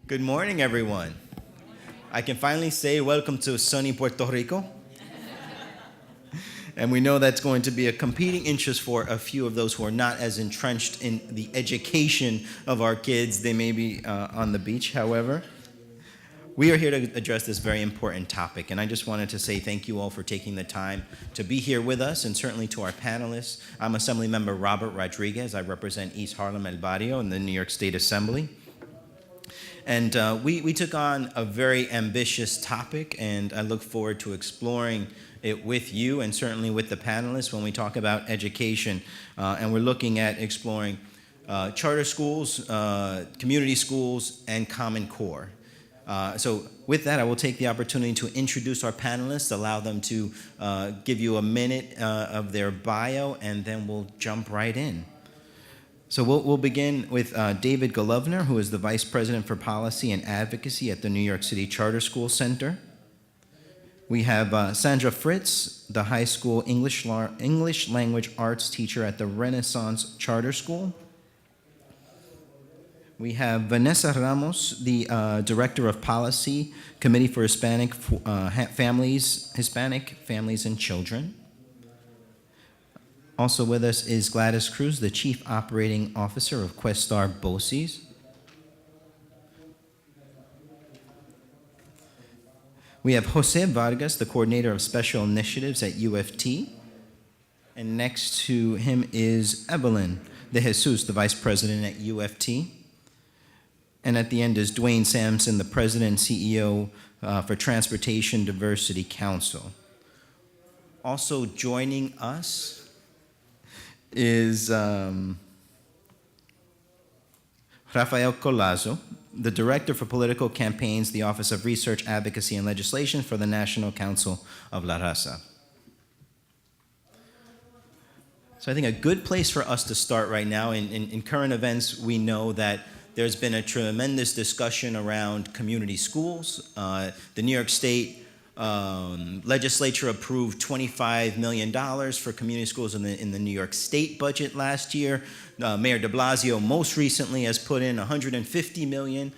Good morning, everyone. I can finally say welcome to sunny Puerto Rico. And we know that's going to be a competing interest for a few of those who are not as entrenched in the education of our kids. They may be on the beach, however. We are here to address this very important topic, and I just wanted to say thank you all for taking the time to be here with us, and certainly to our panelists. I'm Assemblymember Robert Rodriguez. I represent East Harlem El Barrio in the New York State Assembly. And we took on a very ambitious topic, and I look forward to exploring it with you and certainly with the panelists when we talk about education. And we're looking at exploring charter schools, community schools, and Common Core. So with that, I will take the opportunity to introduce our panelists, allow them to give you a minute of their bio, and then we'll jump right in. So we'll begin with David Golovner, who is the Vice President for Policy and Advocacy at the New York City Charter School Center. We have Sandra Fritz, the high school English language arts teacher at the Renaissance Charter School. We have Vanessa Ramos, the Director of Policy, Committee for Hispanic Families and Children. Also with us is Gladys Cruz, the Chief Operating Officer of Questar BOCES. We have Jose Vargas, the Coordinator of Special Initiatives at UFT. And next to him is Evelyn de Jesus, the Vice President at UFT. And at the end is Dwayne Sampson, the President and CEO for Transportation Diversity Council. Also joining us is Rafael Collazo, the Director for Political Campaigns, the Office of Research, Advocacy, and Legislation for the National Council of La Raza. So I think a good place for us to start right now, in current events, we know that there's been a tremendous discussion around community schools. The New York State legislature approved $25 million for community schools in the New York State budget last year. Mayor de Blasio most recently has put in $150 million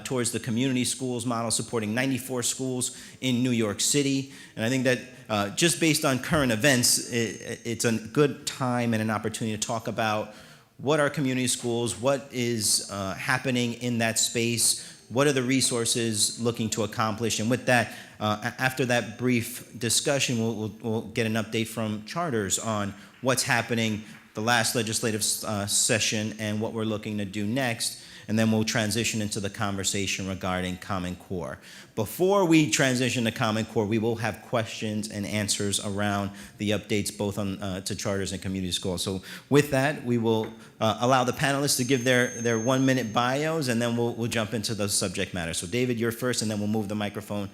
towards the community schools model, supporting 94 schools in New York City. And I think that just based on current events, it's a good time and an opportunity to talk about what are community schools, what is happening in that space, what are the resources looking to accomplish, and with that, after that brief discussion, we'll get an update from charters on what's happening the last legislative session and what we're looking to do next, and then we'll transition into the conversation regarding Common Core. Before we transition to Common Core, we will have questions and answers around the updates both on to charters and community schools. So with that, we will allow the panelists to give their 1-minute bios, and then we'll jump into the subject matter. So David, you're first, and then we'll move the microphone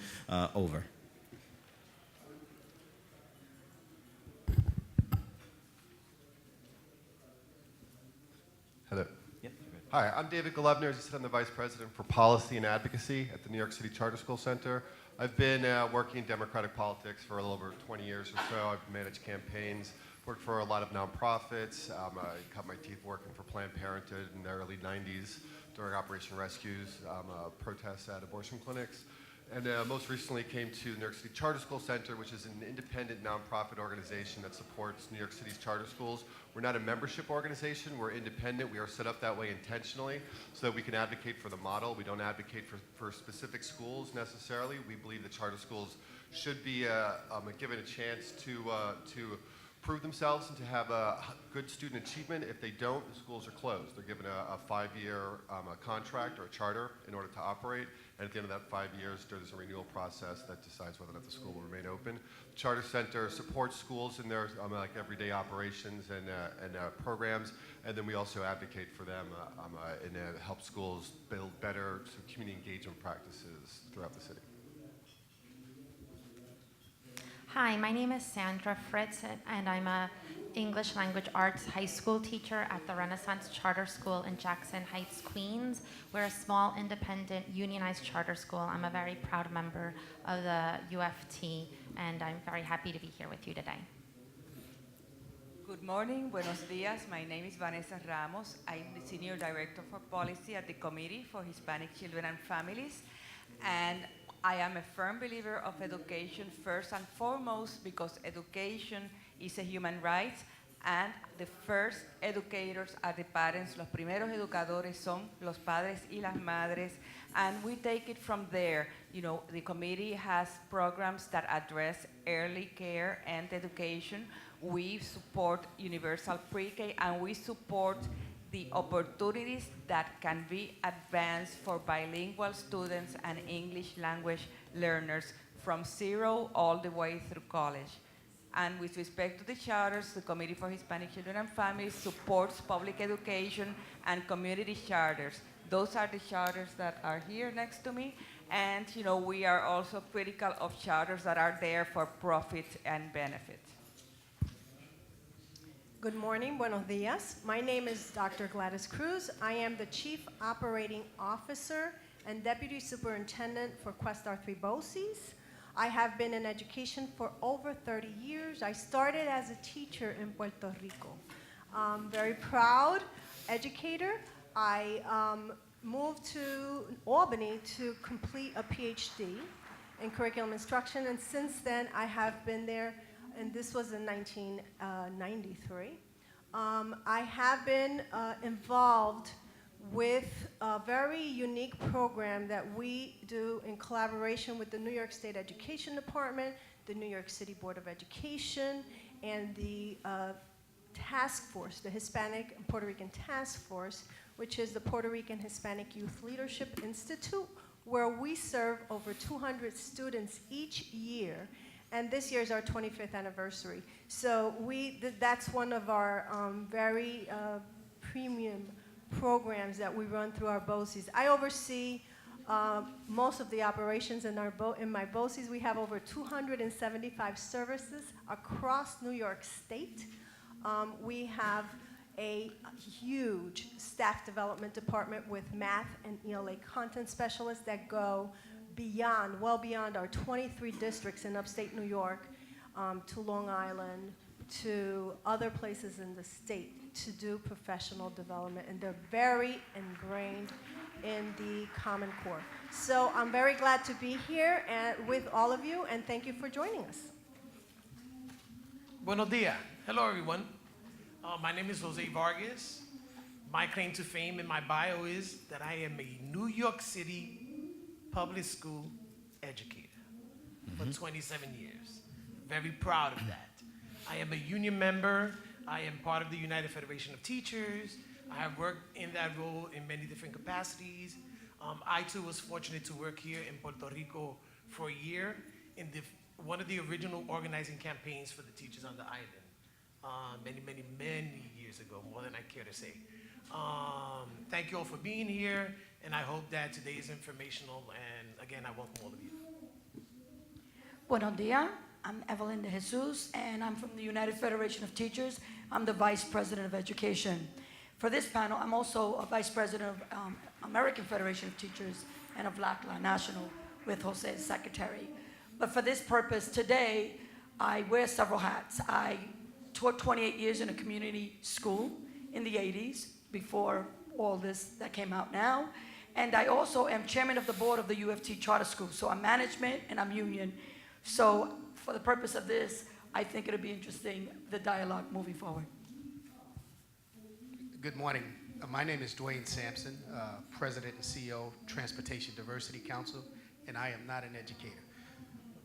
over. Hello. Hi, I'm David Golovner. As I said, I'm the Vice President for Policy and Advocacy at the New York City Charter School Center. I've been working in democratic politics for a little over 20 years or so. I've managed campaigns, worked for a lot of nonprofits. I cut my teeth working for Planned Parenthood in the early 90s during Operation Rescues, protests at abortion clinics. And most recently came to the New York City Charter School Center, which is an independent nonprofit organization that supports New York City's charter schools. We're not a membership organization, we're independent. We are set up that way intentionally so that we can advocate for the model. We don't advocate for specific schools necessarily. We believe that charter schools should be given a chance to prove themselves and to have a good student achievement. If they don't, the schools are closed. They're given a 5-year contract or a charter in order to operate. And at the end of that 5 years, there's a renewal process that decides whether or not the school will remain open. The Charter Center supports schools in their like everyday operations and programs, and then we also advocate for them and help schools build better community engagement practices throughout the city. Hi, my name is Sandra Fritz, and I'm a English language arts high school teacher at the Renaissance Charter School in Jackson Heights, Queens. We're a small, independent, unionized charter school. I'm a very proud member of the UFT, and I'm very happy to be here with you today. Good morning, buenos dias. My name is Vanessa Ramos. I'm the Senior Director for Policy at the Committee for Hispanic Children and Families. And I am a firm believer of education first and foremost because education is a human right and the first educators are the parents. Los primeros educadores son los padres y las madres, and we take it from there. You know, the committee has programs that address early care and education. We support universal pre-K, and we support the opportunities that can be advanced for bilingual students and English language learners from 0 all the way through college. And with respect to the charters, the Committee for Hispanic Children and Families supports public education and community charters. Those are the charters that are here next to me. And you know, we are also critical of charters that are there for profit and benefit. Good morning, buenos dias. My name is Dr. Gladys Cruz. I am the Chief Operating Officer and Deputy Superintendent for Questar 3 BOCES. I have been in education for over 30 years. I started as a teacher in Puerto Rico. Very proud educator. I moved to Albany to complete a PhD in curriculum instruction, and since then I have been there, and this was in 1993. I have been involved with a very unique program that we do in collaboration with the New York State Education Department, the New York City Board of Education, and the task force, the Hispanic and Puerto Rican Task Force, which is the Puerto Rican Hispanic Youth Leadership Institute, where we serve over 200 students each year. And this year is our 25th anniversary. So that's one of our very premium programs that we run through our BOCES. I oversee most of the operations in my BOCES. We have over 275 services across New York State. We have a huge staff development department with math and ELA content specialists that go beyond, well beyond our 23 districts in upstate New York, to Long Island, to other places in the state to do professional development, and they're very ingrained in the Common Core. So I'm very glad to be here with all of you, and thank you for joining us. Buenos dias. Hello, everyone. My name is Jose Vargas. My claim to fame in my bio is that I am a New York City public school educator for 27 years. Very proud of that. I am a union member. I am part of the United Federation of Teachers. I have worked in that role in many different capacities. I too was fortunate to work here in Puerto Rico for a year in one of the original organizing campaigns for the teachers on the island. Many years ago, more than I care to say. Thank you all for being here, and I hope that today is informational, and again, I welcome all of you. Buenos dias. I'm Evelyn de Jesus, and I'm from the United Federation of Teachers. I'm the Vice President of Education. For this panel, I'm also a Vice President of American Federation of Teachers and of Black Law National with Jose as Secretary. But for this purpose, today, I wear several hats. I taught 28 years in a community school in the 80s, before all this that came out now. And I also am chairman of the board of the UFT Charter School. So I'm management and I'm union. So for the purpose of this, I think it'll be interesting, the dialogue moving forward. Good morning. My name is Dwayne Sampson, President and CEO, Transportation Diversity Council, and I am not an educator.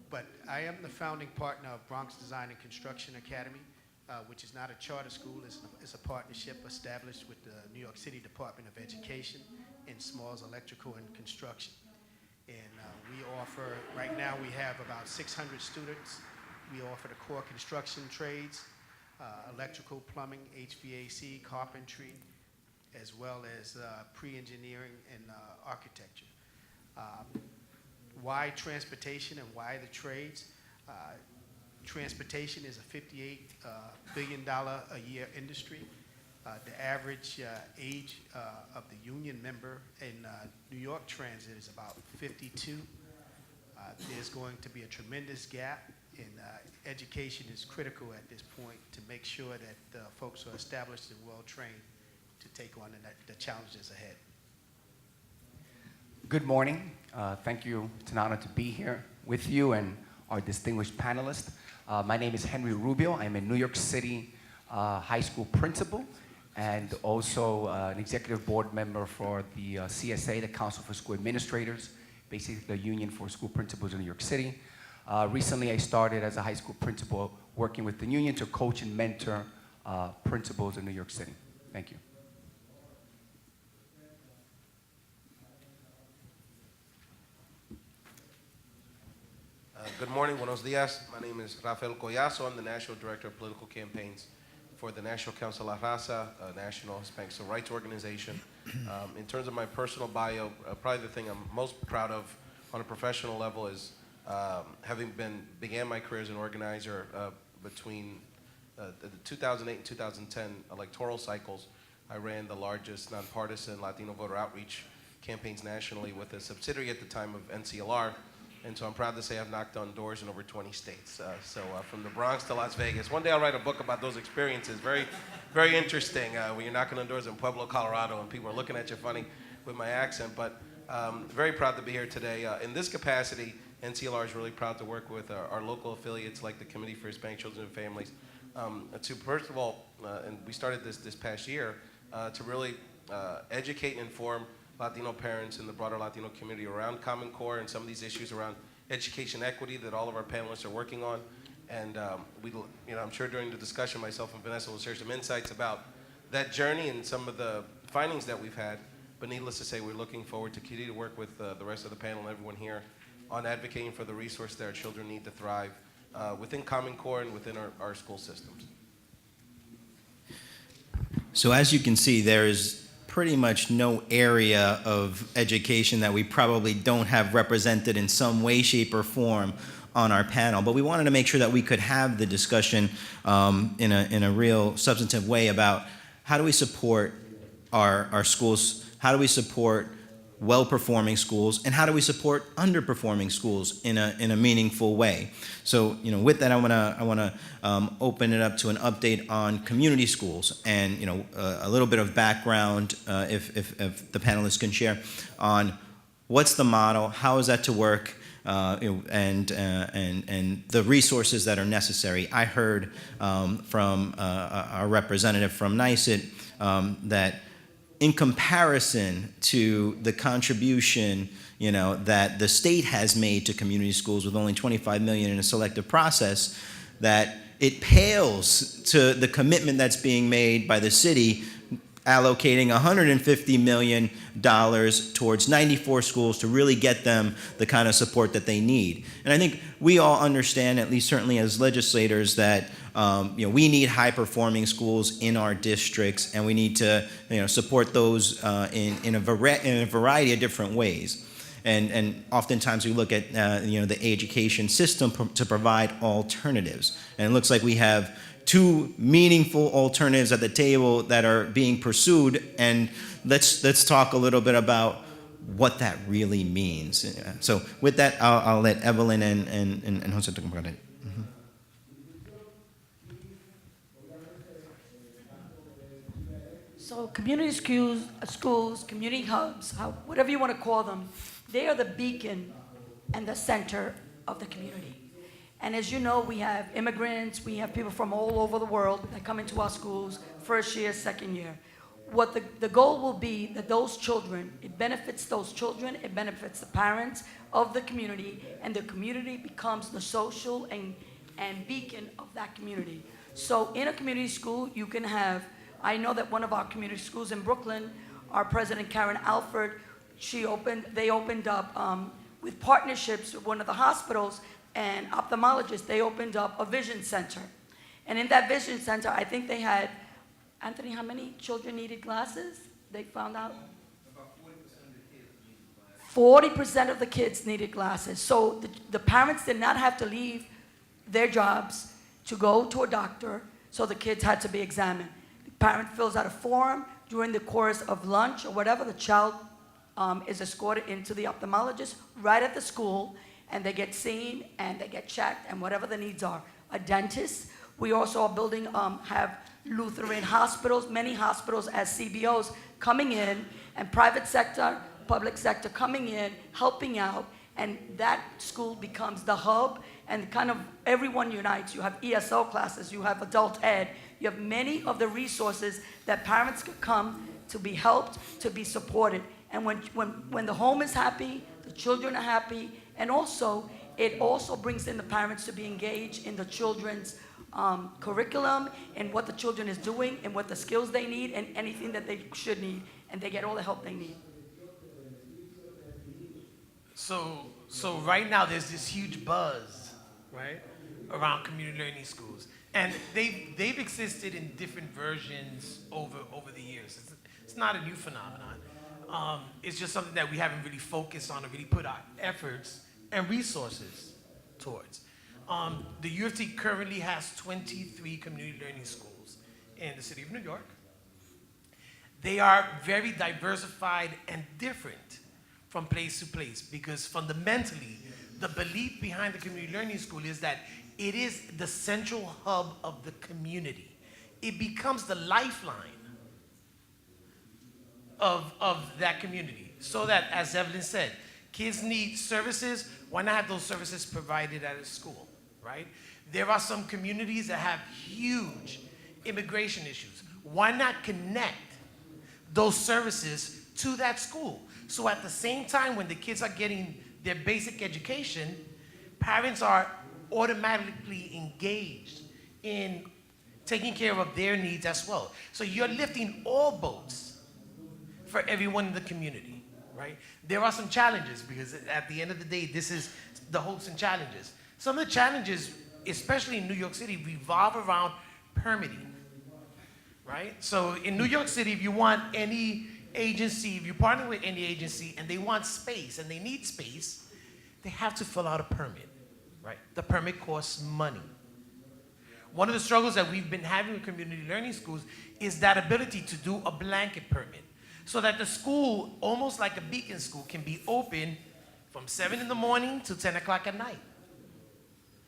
But I am the founding partner of Bronx Design and Construction Academy, which is not a charter school. It's a partnership established with the New York City Department of Education in Smalls Electrical and Construction. And we offer, right now we have about 600 students. We offer the core construction trades, electrical, plumbing, HVAC, carpentry, as well as pre-engineering and architecture. Why transportation and why the trades? Transportation is a $58 billion a year industry. The average age of the union member in New York Transit is about 52. There's going to be a tremendous gap And education is critical at this point to make sure that folks are established and well-trained to take on the challenges ahead. Good morning. Thank you. It's an honor to be here with you and our distinguished panelists. My name is Henry Rubio. I'm a New York City high school principal and also an executive board member for the CSA, the Council for School Administrators, basically the union for school principals in New York City. Recently, I started as a high school principal working with the union to coach and mentor principals in New York City. Thank you. Good morning, buenos dias. My name is Rafael. I'm the National Director of Political Campaigns for the National Council of Raza, a national Hispanic Civil Rights organization. In terms of my personal bio, probably the thing I'm most proud of on a professional level is began my career as an organizer between the 2008 and 2010 electoral cycles. I ran the largest nonpartisan Latino voter outreach campaigns nationally with a subsidiary at the time of NCLR. And so I'm proud to say I've knocked on doors in over 20 states. From the Bronx to Las Vegas. One day I'll write a book about those experiences. Very, very interesting when you're knocking on doors in Pueblo, Colorado, and people are looking at you funny with my accent. But very proud to be here today. In this capacity, NCLR is really proud to work with our local affiliates like the Committee for Hispanic Children and Families. To first of all, and we started this past year, to really educate and inform Latino parents and the broader Latino community around Common Core and some of these issues around education equity that all of our panelists are working on. And I'm sure during the discussion, myself and Vanessa will share some insights about that journey and some of the findings that we've had. But needless to say, we're looking forward to continue to work with the rest of the panel and everyone here on advocating for the resources that our children need to thrive within Common Core and within our school systems. So as you can see, there is pretty much no area of education that we probably don't have represented in some way, shape, or form on our panel. But we wanted to make sure that we could have the discussion in a real substantive way about how do we support our schools, how do we support well-performing schools, and how do we support underperforming schools in a meaningful way. So, with that, I want to open it up to an update on community schools, and a little bit of background, if the panelists can share, on what's the model, how is that to work, and the resources that are necessary. I heard from our representative from NYSET that in comparison to the contribution, that the state has made to community schools with only $25 million in a selective process, that it pales to the commitment that's being made by the city, allocating $150 million towards 94 schools to really get them the kind of support that they need. And I think we all understand, at least certainly as legislators, that we need high-performing schools in our districts, and we need to support those in a variety of different ways. And oftentimes we look at the education system to provide alternatives. And it looks like we have two meaningful alternatives at the table that are being pursued, and let's talk a little bit about what that really means. So with that, I'll let Evelyn and Jose talk about it. So community schools, community hubs, whatever you want to call them, they are the beacon and the center of the community. And as you know, we have immigrants, we have people from all over the world that come into our schools, first year, second year. What the goal will be that those children, it benefits those children, it benefits the parents of the community, and the community becomes the social and beacon of that community. So in a community school, you can have, I know that one of our community schools in Brooklyn, our president, Karen Alford, they opened up with partnerships with one of the hospitals and ophthalmologists, they opened up a vision center. And in that vision center, I think they had, Anthony, how many children needed glasses? They found out? About 40% of the kids needed glasses. 40% of the kids needed glasses. So the parents did not have to leave their jobs to go to a doctor, so the kids had to be examined. The parent fills out a form during the course of lunch or whatever, the child is escorted into the ophthalmologist right at the school, and they get seen, and they get checked, and whatever the needs are. A dentist. We also are building, have Lutheran hospitals, many hospitals as CBOs coming in, and private sector, public sector coming in, helping out, and that school becomes the hub, and kind of everyone unites. You have ESL classes, you have adult ed, you have many of the resources that parents could come to be helped, to be supported. And when the home is happy, the children are happy, and also, it also brings in the parents to be engaged in the children's curriculum, and what the children is doing, and what the skills they need, and anything that they should need, and they get all the help they need. So right now there's this huge buzz, right, around community learning schools, and they've existed in different versions over the years. It's not a new phenomenon. It's just something that we haven't really focused on or really put our efforts and resources towards. The U of T currently has 23 community learning schools in the city of New York. They are very diversified and different from place to place, because fundamentally, the belief behind the community learning school is that it is the central hub of the community. It becomes the lifeline of that community, so that, as Evelyn said, kids need services. Why not have those services provided at a school, right? There are some communities that have huge immigration issues. Why not connect those services to that school? So at the same time, when the kids are getting their basic education, parents are automatically engaged in taking care of their needs as well. So you're lifting all boats for everyone in the community, right? There are some challenges, because at the end of the day, this is the hopes and challenges. Some of the challenges, especially in New York City, revolve around permitting, right? So in New York City, if you want any agency, if you partner with any agency and they want space and they need space, they have to fill out a permit, right? The permit costs money. One of the struggles that we've been having with community learning schools is that ability to do a blanket permit, so that the school, almost like a beacon school, can be open from 7 in the morning to 10 o'clock at night.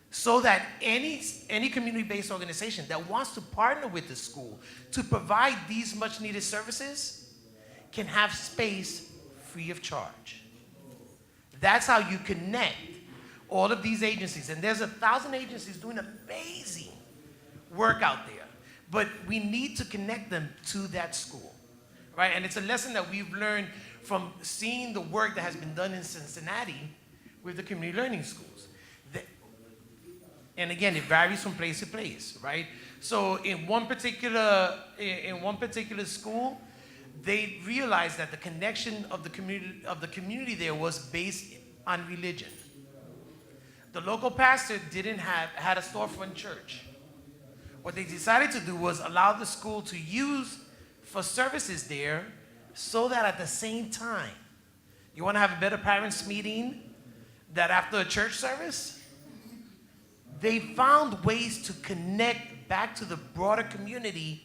So that any community-based organization that wants to partner with the school to provide these much needed services can have space free of charge. That's how you connect all of these agencies. And there's 1,000 agencies doing amazing work out there. But we need to connect them to that school, right? And it's a lesson that we've learned from seeing the work that has been done in Cincinnati with the community learning schools. And again, it varies from place to place, right? So in one particular school, they realized that the connection of the community there was based on religion. The local pastor had a storefront church. What they decided to do was allow the school to use for services there, so that at the same time, you want to have a better parents meeting, that after a church service, they found ways to connect back to the broader community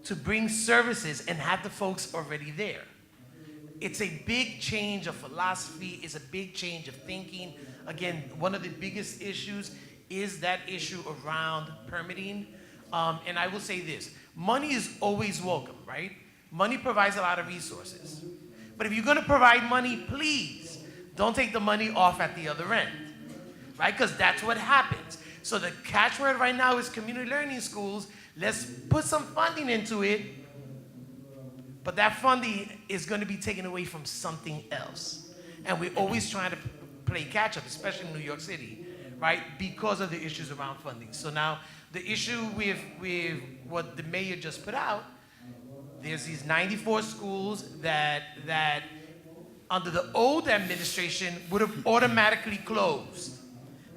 to bring services and have the folks already there. It's a big change of philosophy, it's a big change of thinking. Again, one of the biggest issues is that issue around permitting. And I will say this, money is always welcome, right? Money provides a lot of resources. But if you're gonna provide money, please don't take the money off at the other end, right? Because that's what happens. So the catchword right now is community learning schools. Let's put some funding into it, but that funding is going to be taken away from something else. And we're always trying to play catch up, especially in New York City, right? Because of the issues around funding. So now the issue with what the mayor just put out, there's these 94 schools that under the old administration would have automatically closed.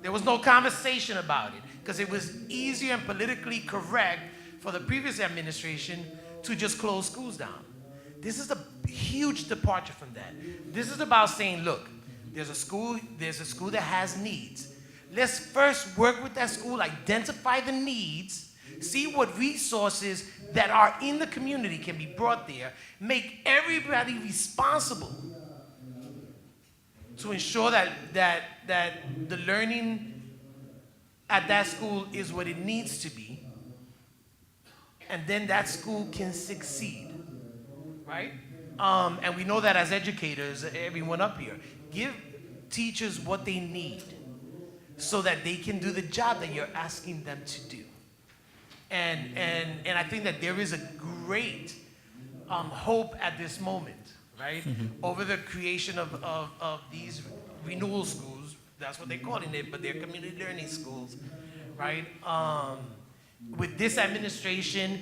There was no conversation about it, because it was easier and politically correct for the previous administration to just close schools down. This is a huge departure from that. This is about saying, look, there's a school that has needs. Let's first work with that school, identify the needs, see what resources that are in the community can be brought there, make everybody responsible to ensure that the learning at that school is what it needs to be, and then that school can succeed, right? And we know that as educators, everyone up here, give teachers what they need so that they can do the job that you're asking them to do. And I think that there is a great hope at this moment, right? Over the creation of these renewal schools. That's what they're calling it, but they're community learning schools, right? With this administration,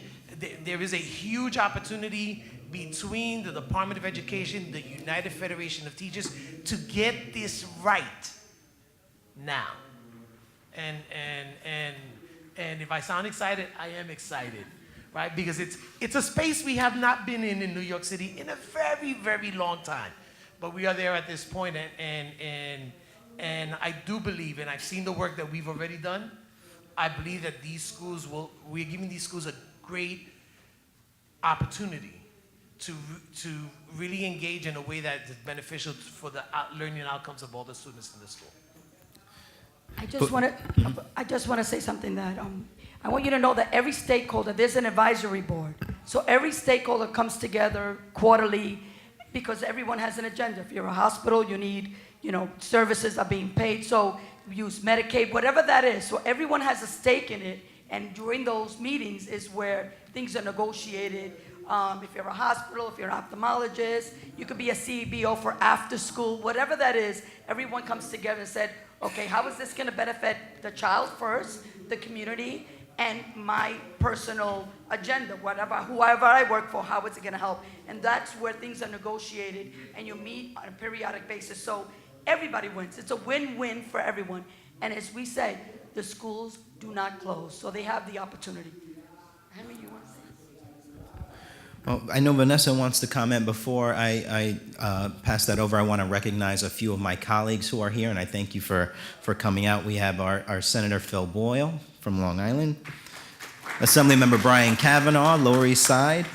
there is a huge opportunity between the Department of Education, the United Federation of Teachers, to get this right now. And if I sound excited, I am excited, right? Because it's a space we have not been in New York City in a very, very long time. But we are there at this point, and I do believe, and I've seen the work that we've already done, I believe that these schools we're giving these schools a great opportunity to really engage in a way that is beneficial for the learning outcomes of all the students in the school. I just want to say something that I want you to know that every stakeholder, there's an advisory board. So every stakeholder comes together quarterly because everyone has an agenda. If you're a hospital, you need, services are being paid. So use Medicaid, whatever that is. So everyone has a stake in it. And during those meetings is where things are negotiated. If you're a hospital, if you're an ophthalmologist, you could be a CBO for after school, whatever that is, everyone comes together and said, okay, how is this going to benefit the child first, the community, and my personal agenda, whoever I work for, how is it going to help? And that's where things are negotiated, and you meet on a periodic basis. So everybody wins. It's a win-win for everyone. And as we say, the schools do not close, so they have the opportunity. Henry, you want to say? Well, I know Vanessa wants to comment. Before I pass that over, I want to recognize a few of my colleagues who are here, and I thank you for coming out. We have our Senator Phil Boyle from Long Island, Assemblymember Brian Kavanaugh, Lower East Side,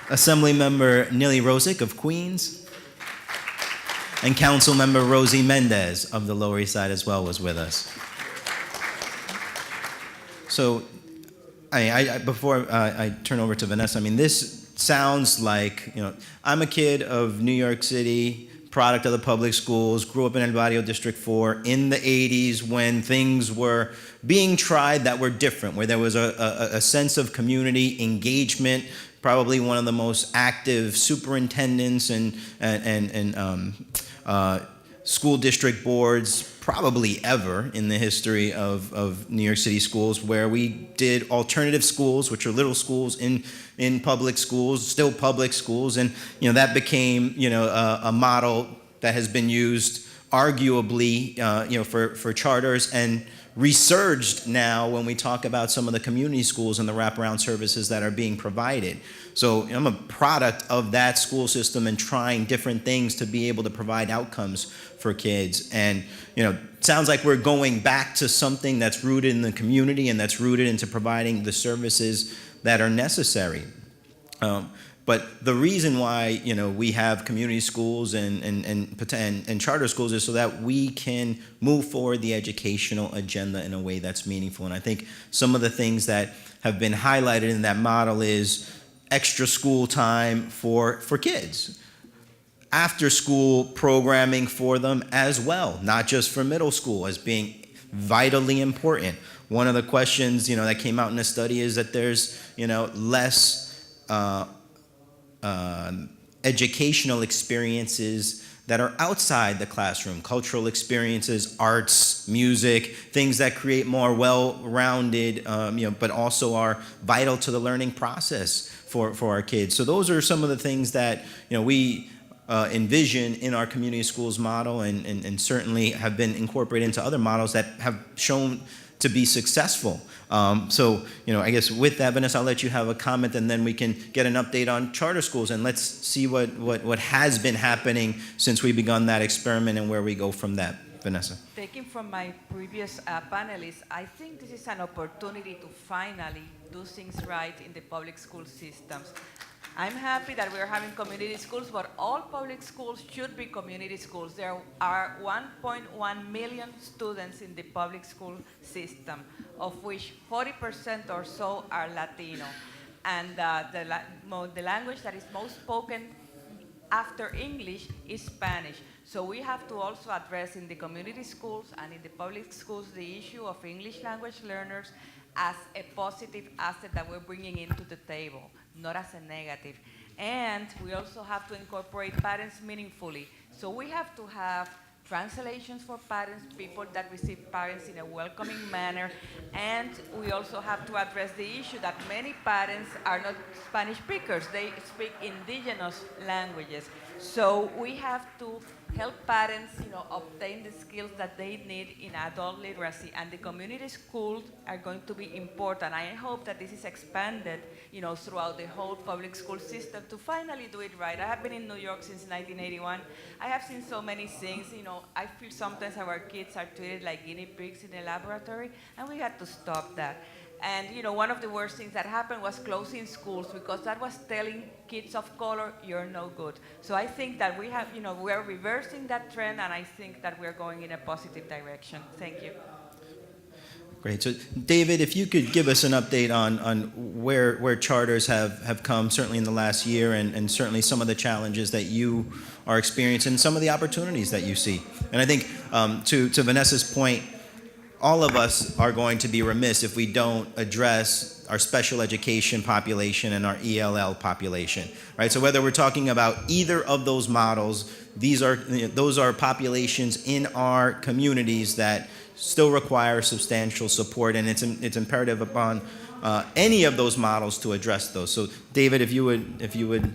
Assemblymember Nili Rosick of Queens, and Councilmember Rosie Mendez of the Lower East Side as well was with us. So before I turn over to Vanessa, this sounds like, I'm a kid of New York City, product of the public schools, grew up in El Barrio District 4 in the 80s when things were being tried that were different, where there was a sense of community engagement, probably one of the most active superintendents and school district boards probably ever in the history of New York City schools, where we did alternative schools, which are little schools in public schools, still public schools, and that became a model that has been used arguably for charters and resurged now when we talk about some of the community schools and the wraparound services that are being provided. So I'm a product of that school system and trying different things to be able to provide outcomes for kids. And sounds like we're going back to something that's rooted in the community and that's rooted into providing the services that are necessary. But the reason why we have community schools and charter schools is so that we can move forward the educational agenda in a way that's meaningful. And I think some of the things that have been highlighted in that model is extra school time for kids, after school programming for them as well, not just for middle school, as being vitally important. One of the questions that came out in the study is that there's less educational experiences that are outside the classroom, cultural experiences, arts, music, things that create more well-rounded, but also are vital to the learning process for our kids. So those are some of the things that we envision in our community schools model, and certainly have been incorporated into other models that have shown to be successful. So, I guess with that, Vanessa, I'll let you have a comment, and then we can get an update on charter schools, and let's see what has been happening since we begun that experiment and where we go from that. Vanessa. Taking from my previous panelists, I think this is an opportunity to finally do things right in the public school systems. I'm happy that we're having community schools, but all public schools should be community schools. There are 1.1 million students in the public school system, of which 40% or so are Latino. And the language that is most spoken after English is Spanish. So we have to also address in the community schools and in the public schools the issue of English language learners as a positive asset that we're bringing into the table, not as a negative. And we also have to incorporate parents meaningfully. So we have to have translations for parents, people that receive parents in a welcoming manner, and we also have to address the issue that many parents are not Spanish speakers. They speak indigenous languages. So we have to help parents, obtain the skills that they need in adult literacy, and the community schools are going to be important. I hope that this is expanded, throughout the whole public school system to finally do it right. I have been in New York since 1981. I have seen so many things, I feel sometimes our kids are treated like guinea pigs in a laboratory, and we had to stop that. And one of the worst things that happened was closing schools, because that was telling kids of color, you're no good. So I think that we have, we are reversing that trend, and I think that we're going in a positive direction. Thank you. Great. So, David, if you could give us an update on where charters have come, certainly in the last year, and certainly some of the challenges that you are experiencing, some of the opportunities that you see. And I think, to Vanessa's point, all of us are going to be remiss if we don't address our special education population and our ELL population, right? So whether we're talking about either of those models, those are populations in our communities that still require substantial support, and it's imperative upon any of those models to address those. So, David, if you would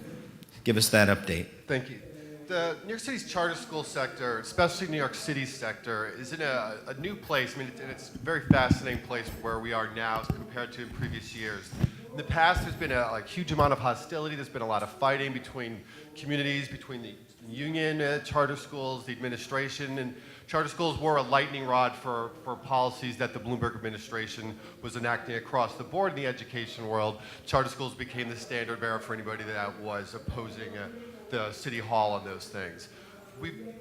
give us that update. Thank you. The New York City's charter school sector, especially New York City's sector, is in a new place. I mean, it's a very fascinating place where we are now as compared to in previous years. In the past, there's been a huge amount of hostility. There's been a lot of fighting between communities, between the union charter schools, the administration, and charter schools were a lightning rod for policies that the Bloomberg administration was enacting across the board in the education world. Charter schools became the standard bearer for anybody that was opposing the city hall on those things.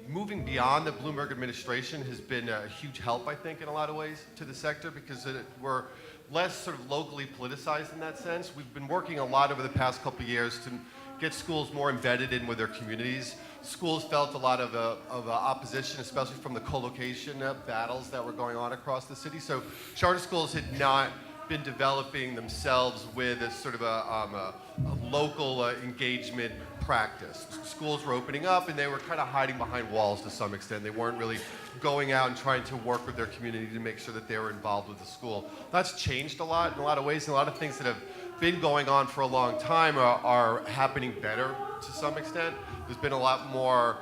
Moving beyond the Bloomberg administration has been a huge help, I think, in a lot of ways to the sector, because we're less sort of locally politicized in that sense. We've been working a lot over the past couple of years to get schools more embedded in with their communities. Schools felt a lot of opposition, especially from the co-location battles that were going on across the city. So charter schools had not been developing themselves with a sort of a local engagement practice. Schools were opening up, and they were kind of hiding behind walls to some extent. They weren't really going out and trying to work with their community to make sure that they were involved with the school. That's changed a lot in a lot of ways, and a lot of things that have been going on for a long time are happening better to some extent. There's been a lot more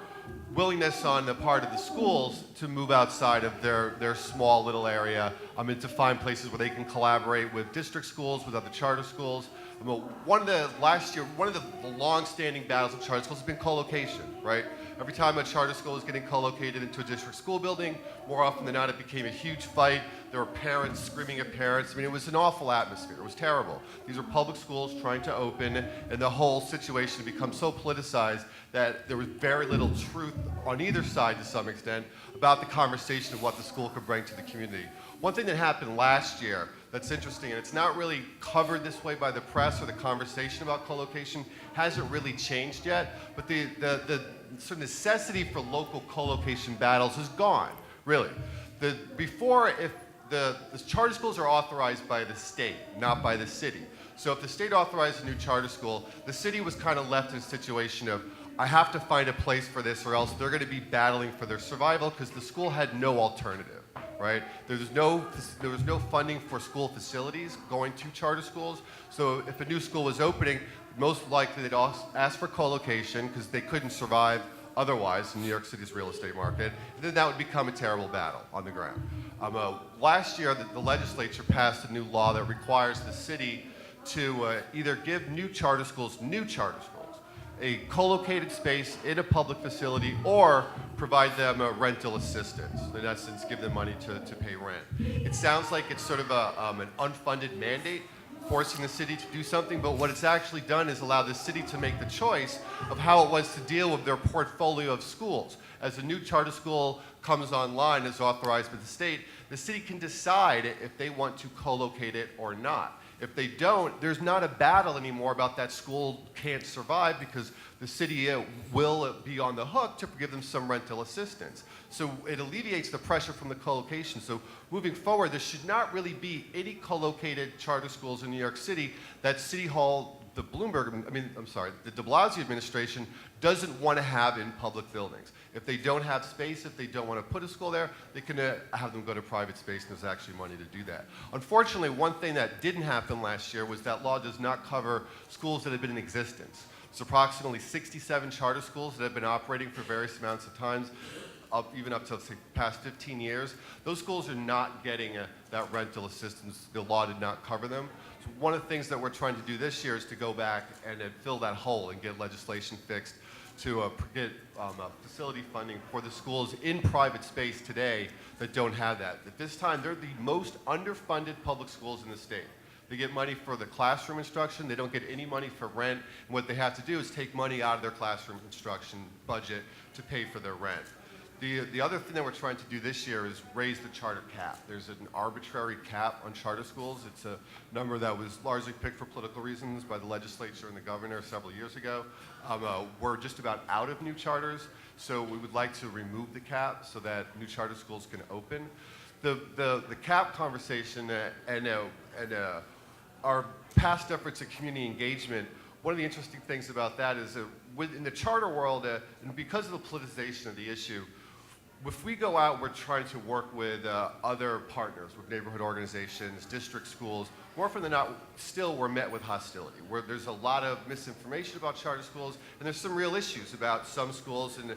willingness on the part of the schools to move outside of their small little area, and to find places where they can collaborate with district schools, with other charter schools. One of the long-standing battles of charter schools has been co-location, right? Every time a charter school is getting co-located into a district school building, more often than not, it became a huge fight. There were parents screaming at parents. I mean, it was an awful atmosphere. It was terrible. These are public schools trying to open, and the whole situation had become so politicized that there was very little truth on either side, to some extent, about the conversation of what the school could bring to the community. One thing that happened last year that's interesting, and it's not really covered this way by the press or the conversation about co-location hasn't really changed yet, but the sort of necessity for local co-location battles is gone, really. Before, if the charter schools are authorized by the state, not by the city. So if the state authorized a new charter school, the city was kind of left in a situation of, I have to find a place for this, or else they're going to be battling for their survival, because the school had no alternative. Right? There was no funding for school facilities going to charter schools. So if a new school was opening, most likely they'd ask for co-location because they couldn't survive otherwise in New York City's real estate market. And then that would become a terrible battle on the ground. Last year, the legislature passed a new law that requires the city to either give new charter schools, a co-located space in a public facility, or provide them rental assistance. In essence, give them money to pay rent. It sounds like it's sort of an unfunded mandate. forcing the city to do something, but what it's actually done is allow the city to make the choice of how it wants to deal with their portfolio of schools. As a new charter school comes online, as authorized by the city can decide if they want to co-locate it or not. If they don't, there's not a battle anymore about that school can't survive because the city will be on the hook to give them some rental assistance. So it alleviates the pressure from the co-location. So moving forward, there should not really be any co-located charter schools in New York City that City Hall, the de Blasio administration doesn't want to have in public buildings. If they don't have space, if they don't want to put a school there, they can have them go to private space, and there's actually money to do that. Unfortunately, one thing that didn't happen last year was that law does not cover schools that have been in existence. It's approximately 67 charter schools that have been operating for various amounts of times, even up to the past 15 years. Those schools are not getting that rental assistance. The law did not cover them. So one of the things that we're trying to do this year is to go back and fill that hole and get legislation fixed to get facility funding for the schools in private space today that don't have that. At this time, they're the most underfunded public schools in the state. They get money for the classroom instruction. They don't get any money for rent. And what they have to do is take money out of their classroom instruction budget to pay for their rent. The other thing that we're trying to do this year is raise the charter cap. There's an arbitrary cap on charter schools. It's a number that was largely picked for political reasons by the legislature and the governor several years ago. We're just about out of new charters, so we would like to remove the cap so that new charter schools can open. The cap conversation and our past efforts at community engagement, one of the interesting things about that is in the charter world, and because of the politicization of the issue, if we go out, we're trying to work with other partners, with neighborhood organizations, district schools. More often than not, still we're met with hostility, where there's a lot of misinformation about charter schools, and there's some real issues about some schools and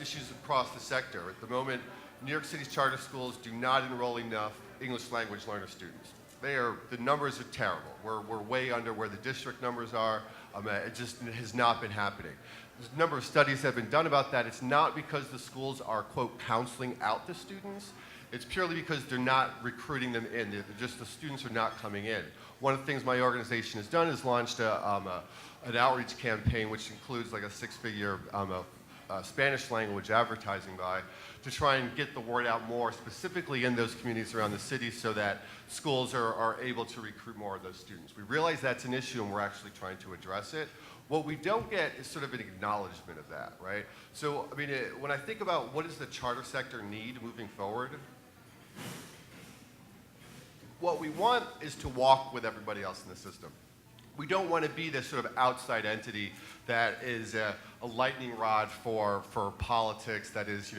issues across the sector. At the moment, New York City's charter schools do not enroll enough English language learner students. The numbers are terrible. We're way under where the district numbers are. It just has not been happening. There's a number of studies have been done about that. It's not because the schools are, quote, counseling out the students. It's purely because they're not recruiting them in. The students are not coming in. One of the things my organization has done is launched an outreach campaign, which includes like a six-figure Spanish language advertising buy, to try and get the word out more, specifically in those communities around the city, so that schools are able to recruit more of those students. We realize that's an issue, and we're actually trying to address it. What we don't get is sort of an acknowledgement of that, right? So, I mean, when I think about what does the charter sector need moving forward, what we want is to walk with everybody else in the system. We don't want to be this sort of outside entity that is a lightning rod for politics, that is,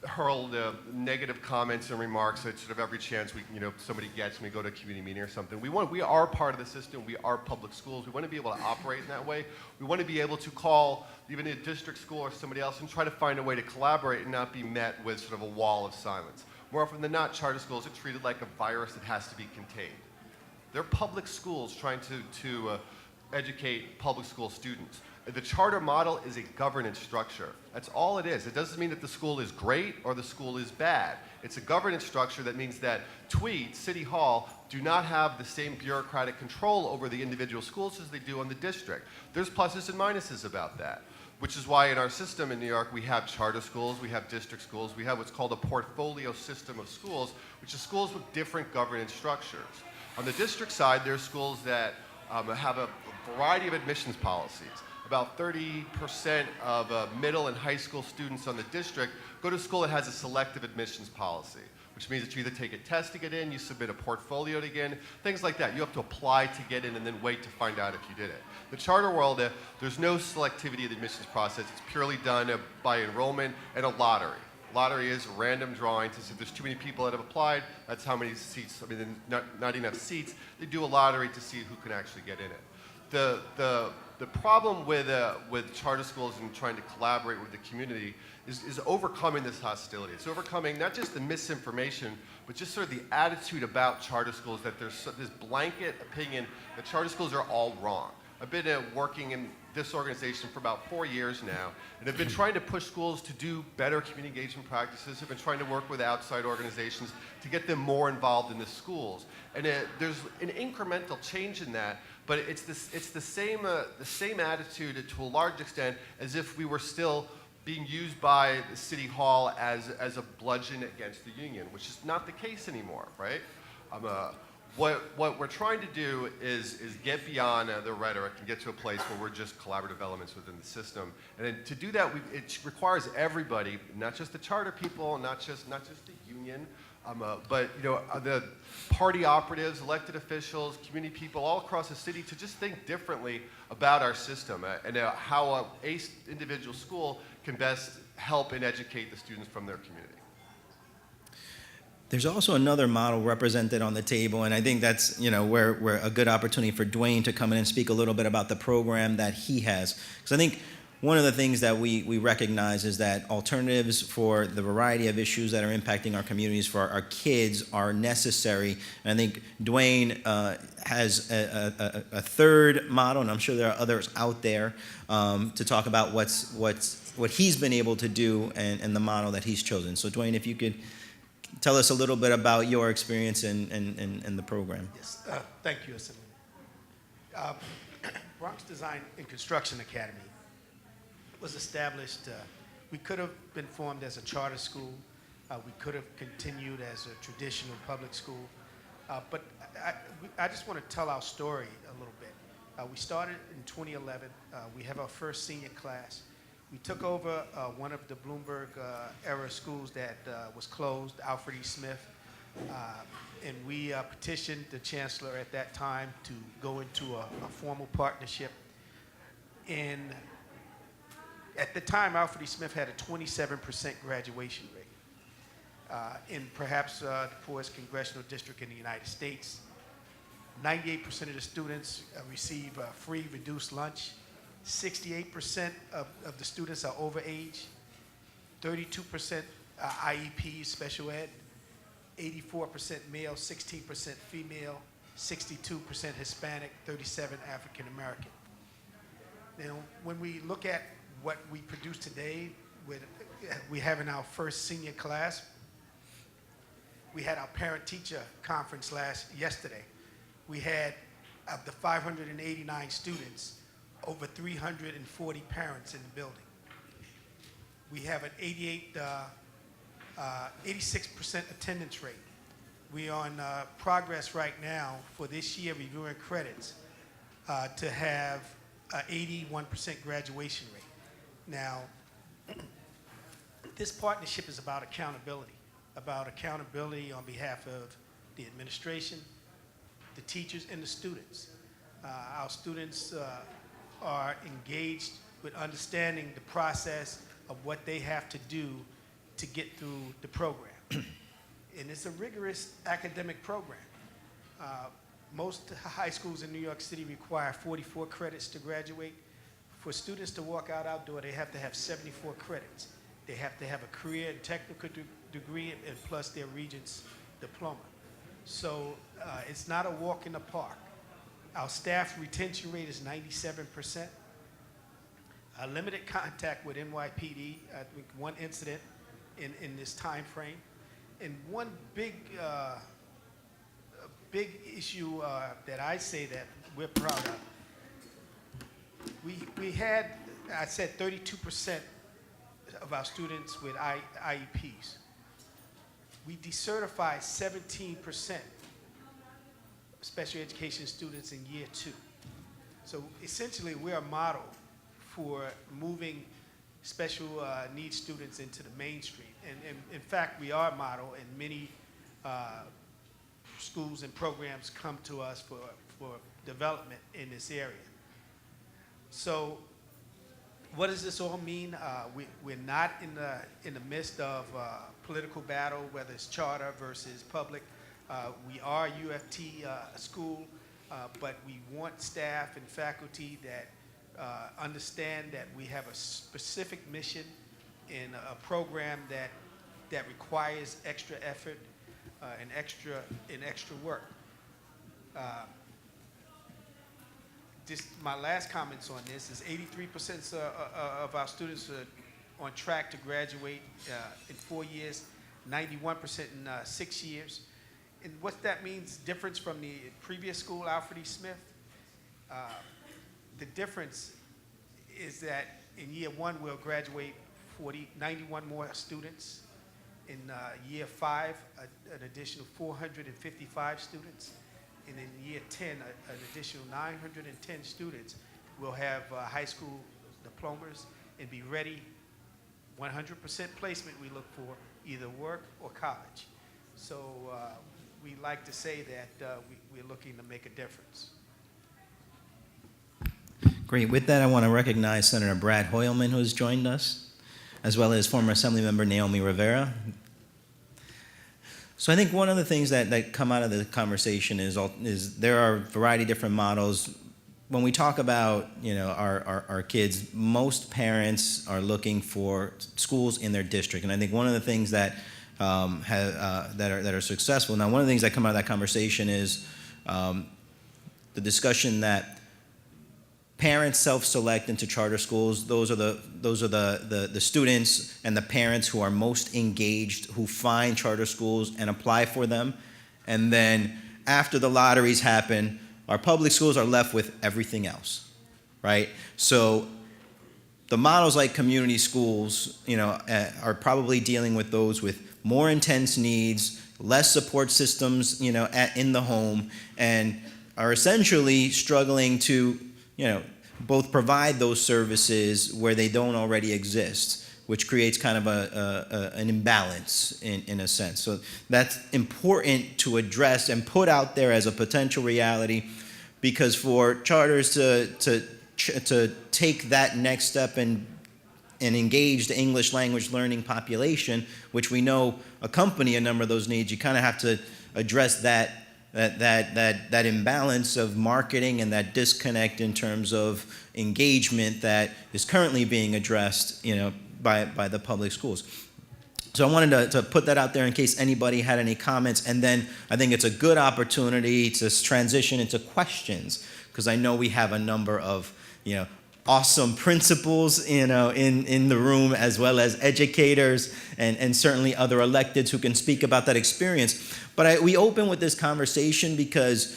hurled negative comments and remarks at sort of every chance somebody gets when we go to a community meeting or something. We are part of the system. We are public schools. We want to be able to operate in that way. We want to be able to call even a district school or somebody else and try to find a way to collaborate and not be met with sort of a wall of silence. More often than not, charter schools are treated like a virus that has to be contained. They're public schools trying to educate public school students. The charter model is a governance structure. That's all it is. It doesn't mean that the school is great or the school is bad. It's a governance structure that means that Tweed, City Hall, do not have the same bureaucratic control over the individual schools as they do on the district. There's pluses and minuses about that, which is why in our system in New York, we have charter schools, we have district schools, we have what's called a portfolio system of schools, which is schools with different governance structures. On the district side, there's schools that have a variety of admissions policies. About 30% of middle and high school students on the district go to a school that has a selective admissions policy, which means that you either take a test to get in, you submit a portfolio to get in, things like that. You have to apply to get in and then wait to find out if you did it. The charter world, there's no selectivity of the admissions process. It's purely done by enrollment and a lottery. Lottery is random drawing. So if there's too many people that have applied, that's how many seats. I mean, not enough seats. They do a lottery to see who can actually get in it. The problem with charter schools and trying to collaborate with the community is overcoming this hostility. It's overcoming not just the misinformation, but just sort of the attitude about charter schools that there's this blanket opinion that charter schools are all wrong. I've been working in this organization for about 4 years now, and have been trying to push schools to do better community engagement practices, have been trying to work with outside organizations to get them more involved in the schools. And there's an incremental change in that, but it's the same attitude to a large extent as if we were still being used by the city hall as a bludgeon against the union, which is not the case anymore, right? What we're trying to do is get beyond the rhetoric and get to a place where we're just collaborative elements within the system. And then to do that, it requires everybody, not just the charter people, not just the union, but the party operatives, elected officials, community people all across the city to just think differently about our system and how a individual school can best help and educate the students from their community. There's also another model represented on the table, and I think that's where a good opportunity for Dwayne to come in and speak a little bit about the program that he has. Because I think one of the things that we recognize is that alternatives for the variety of issues that are impacting our communities for our kids are necessary. And I think Dwayne has a third model, and I'm sure there are others out there, to talk about what he's been able to do and the model that he's chosen. So Dwayne, if you could tell us a little bit about your experience in the program. Yes, thank you, Assemblyman. Bronx Design and Construction Academy was established. We could have been formed as a charter school. We could have continued as a traditional public school. But I just want to tell our story a little bit. We started in 2011. We have our first senior class. We took over one of the Bloomberg era schools that was closed, Alfred E. Smith, and we petitioned the chancellor at that time to go into a formal partnership. And at the time, Alfred E. Smith had a 27% graduation rate in perhaps the poorest congressional district in the United States. 98% of the students receive free reduced lunch. 68% of the students are over age, 32% IEP, special ed, 84% male, 16% female, 62% Hispanic, 37% African American. Now, when we look at what we produce today, we have in our first senior class, we had our parent-teacher conference yesterday. We had, of the 589 students, over 340 parents in the building. We have an 86% attendance rate. We are on progress right now for this year, reviewing credits, to have an 81% graduation rate. Now, this partnership is about accountability on behalf of the administration, the teachers, and the students. Our students are engaged with understanding the process of what they have to do to get through the program. And it's a rigorous academic program. Most high schools in New York City require 44 credits to graduate. For students to walk out our door, they have to have 74 credits. They have to have a career and technical degree and plus their Regents diploma. So it's not a walk in the park. Our staff retention rate is 97%. Limited contact with NYPD, I think one incident in this time frame. And one big issue that I say that we're proud of, we had, I said 32% of our students with IEPs. We decertified 17% special education students in year 2. So essentially, we're a model for moving special needs students into the mainstream. And in fact, we are a model, and many schools and programs come to us for development in this area. So what does this all mean? We're not in the midst of political battle, whether it's charter versus public. We are a UFT school, but we want staff and faculty that understand that we have a specific mission in a program that requires extra effort and extra work. just my last comments on this is 83% of our students are on track to graduate in 4 years, 91% in 6 years. And what that means, difference from the previous school, Alfred E. Smith, the difference is that in year one, we'll graduate 91 more students. In year 5, an additional 455 students. And in year 10, an additional 910 students will have high school diplomas and be ready, 100% placement we look for, either work or college. So we like to say that we're looking to make a difference. Great. With that, I want to recognize Senator Brad Hoylman, who has joined us, as well as former Assemblymember Naomi Rivera. So I think one of the things that come out of the conversation is there are a variety of different models. When we talk about our kids, most parents are looking for schools in their district, and I think one of the things that that are successful. Now, one of the things that come out of that conversation is the discussion that parents self-select into charter schools. Those are the students and the parents who are most engaged, who find charter schools and apply for them. And then after the lotteries happen, our public schools are left with everything else, right? So the models like community schools, are probably dealing with those with more intense needs, less support systems, in the home, and are essentially struggling to both provide those services where they don't already exist, which creates kind of an imbalance in a sense. So that's important to address and put out there as a potential reality, because for charters to take that next step and engage the English language learning population, which we know accompany a number of those needs, you kind of have to address that imbalance of marketing and that disconnect in terms of engagement that is currently being addressed, by the public schools. So I wanted to put that out there in case anybody had any comments, and then I think it's a good opportunity to transition into questions, because I know we have a number of awesome principals in the room, as well as educators and certainly other electeds who can speak about that experience. But we open with this conversation because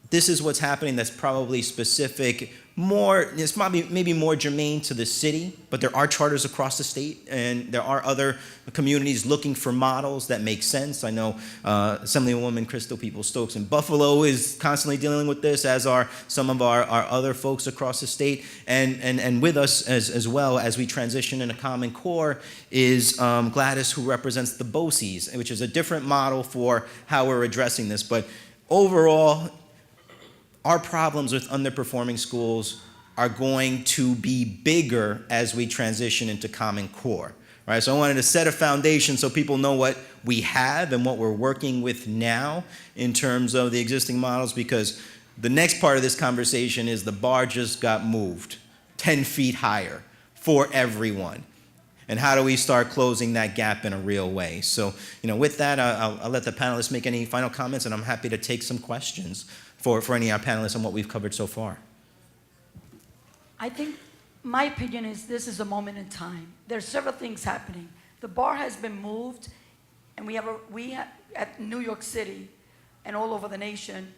this is what's happening that's probably specific, it's maybe more germane to the city, but there are charters across the state, and there are other communities looking for models that make sense. I know Assemblywoman Crystal Peoples-Stokes in Buffalo is constantly dealing with this, as are some of our other folks across the state. And with us as well as we transition in a Common Core is Gladys, who represents the BOCES, which is a different model for how we're addressing this. But overall, our problems with underperforming schools are going to be bigger as we transition into Common Core, right? So I wanted to set a foundation so people know what we have and what we're working with now in terms of the existing models, because the next part of this conversation is the bar just got moved 10 feet higher for everyone. And how do we start closing that gap in a real way? So, with that, I'll let the panelists make any final comments, and I'm happy to take some questions for any of our panelists on what we've covered so far. I think my opinion is this is a moment in time. There's several things happening. The bar has been moved, and we at New York City and all over the nation,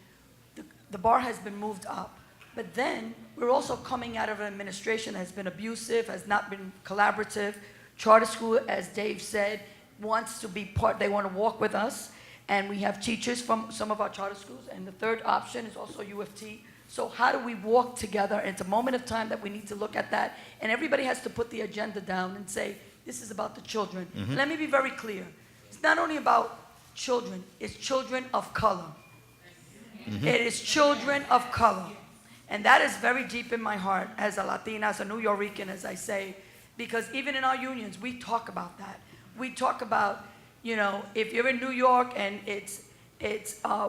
the bar has been moved up. But then we're also coming out of an administration that has been abusive, has not been collaborative. Charter school, as Dave said, wants to be part, they want to walk with us. And we have teachers from some of our charter schools. And the third option is also U of T. So how do we walk together? And it's a moment of time that we need to look at that. And everybody has to put the agenda down and say, this is about the children. Mm-hmm. Let me be very clear. It's not only about children, it's children of color. Mm-hmm. It is children of color. And that is very deep in my heart as a Latina, as a New Yorican, as I say, because even in our unions, we talk about that. We talk about, if you're in New York and it's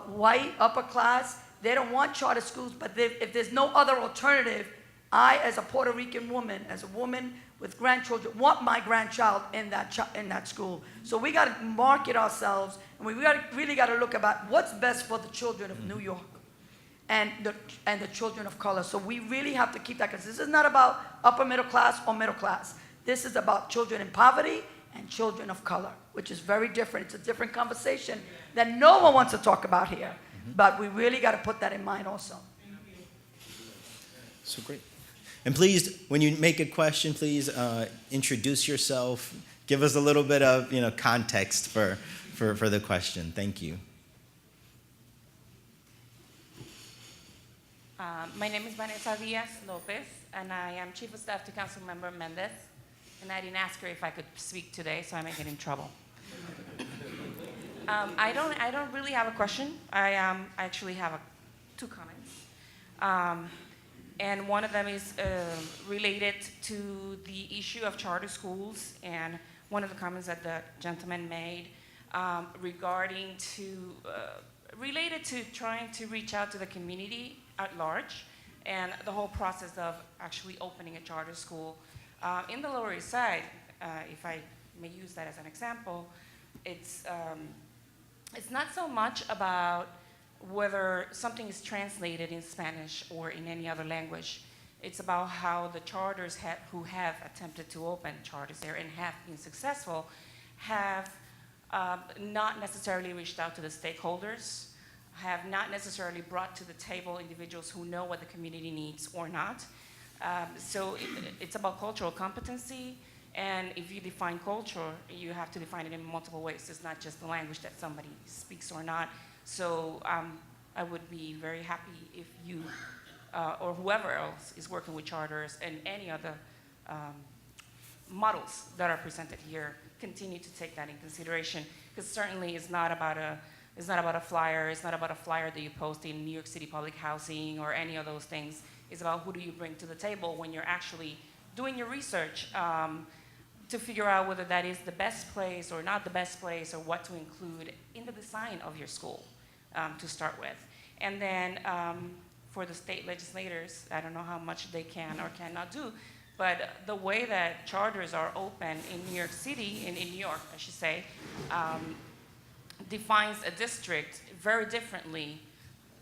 white, upper class, they don't want charter schools, but if there's no other alternative, I, as a Puerto Rican woman, as a woman with grandchildren, want my grandchild in that school. So we got to market ourselves, and we really got to look about what's best for the children of New York. and the children of color. So we really have to keep that, because this is not about upper middle class or middle class. This is about children in poverty and children of color, which is very different. It's a different conversation that no one wants to talk about here. But we really got to put that in mind also. So great. And please, when you make a question, please introduce yourself. Give us a little bit of context for the question. Thank you. My name is Vanessa Diaz-Lopez, and I am Chief of Staff to Councilmember Mendez. And I didn't ask her if I could speak today, so I might get in trouble. I don't really have a question. I actually have two comments. And one of them is related to the issue of charter schools, and one of the comments that the gentleman made regarding to, related to trying to reach out to the community at large, and the whole process of actually opening a charter school. In the Lower East Side, if I may use that as an example, it's not so much about whether something is translated in Spanish or in any other language. It's about how the charters who have attempted to open charters there and have been successful have not necessarily reached out to the stakeholders, have not necessarily brought to the table individuals who know what the community needs or not. So it's about cultural competency, and if you define culture, you have to define it in multiple ways. It's not just the language that somebody speaks or not. So I would be very happy if you or whoever else is working with charters and any other models that are presented here continue to take that in consideration, because certainly it's not about a flyer. It's not about a flyer that you post in New York City public housing or any of those things. It's about who do you bring to the table when you're actually doing your research to figure out whether that is the best place or not the best place, or what to include in the design of your school to start with. And then for the state legislators, I don't know how much they can or cannot do, but the way that charters are open in New York City, in New York, I should say, defines a district very differently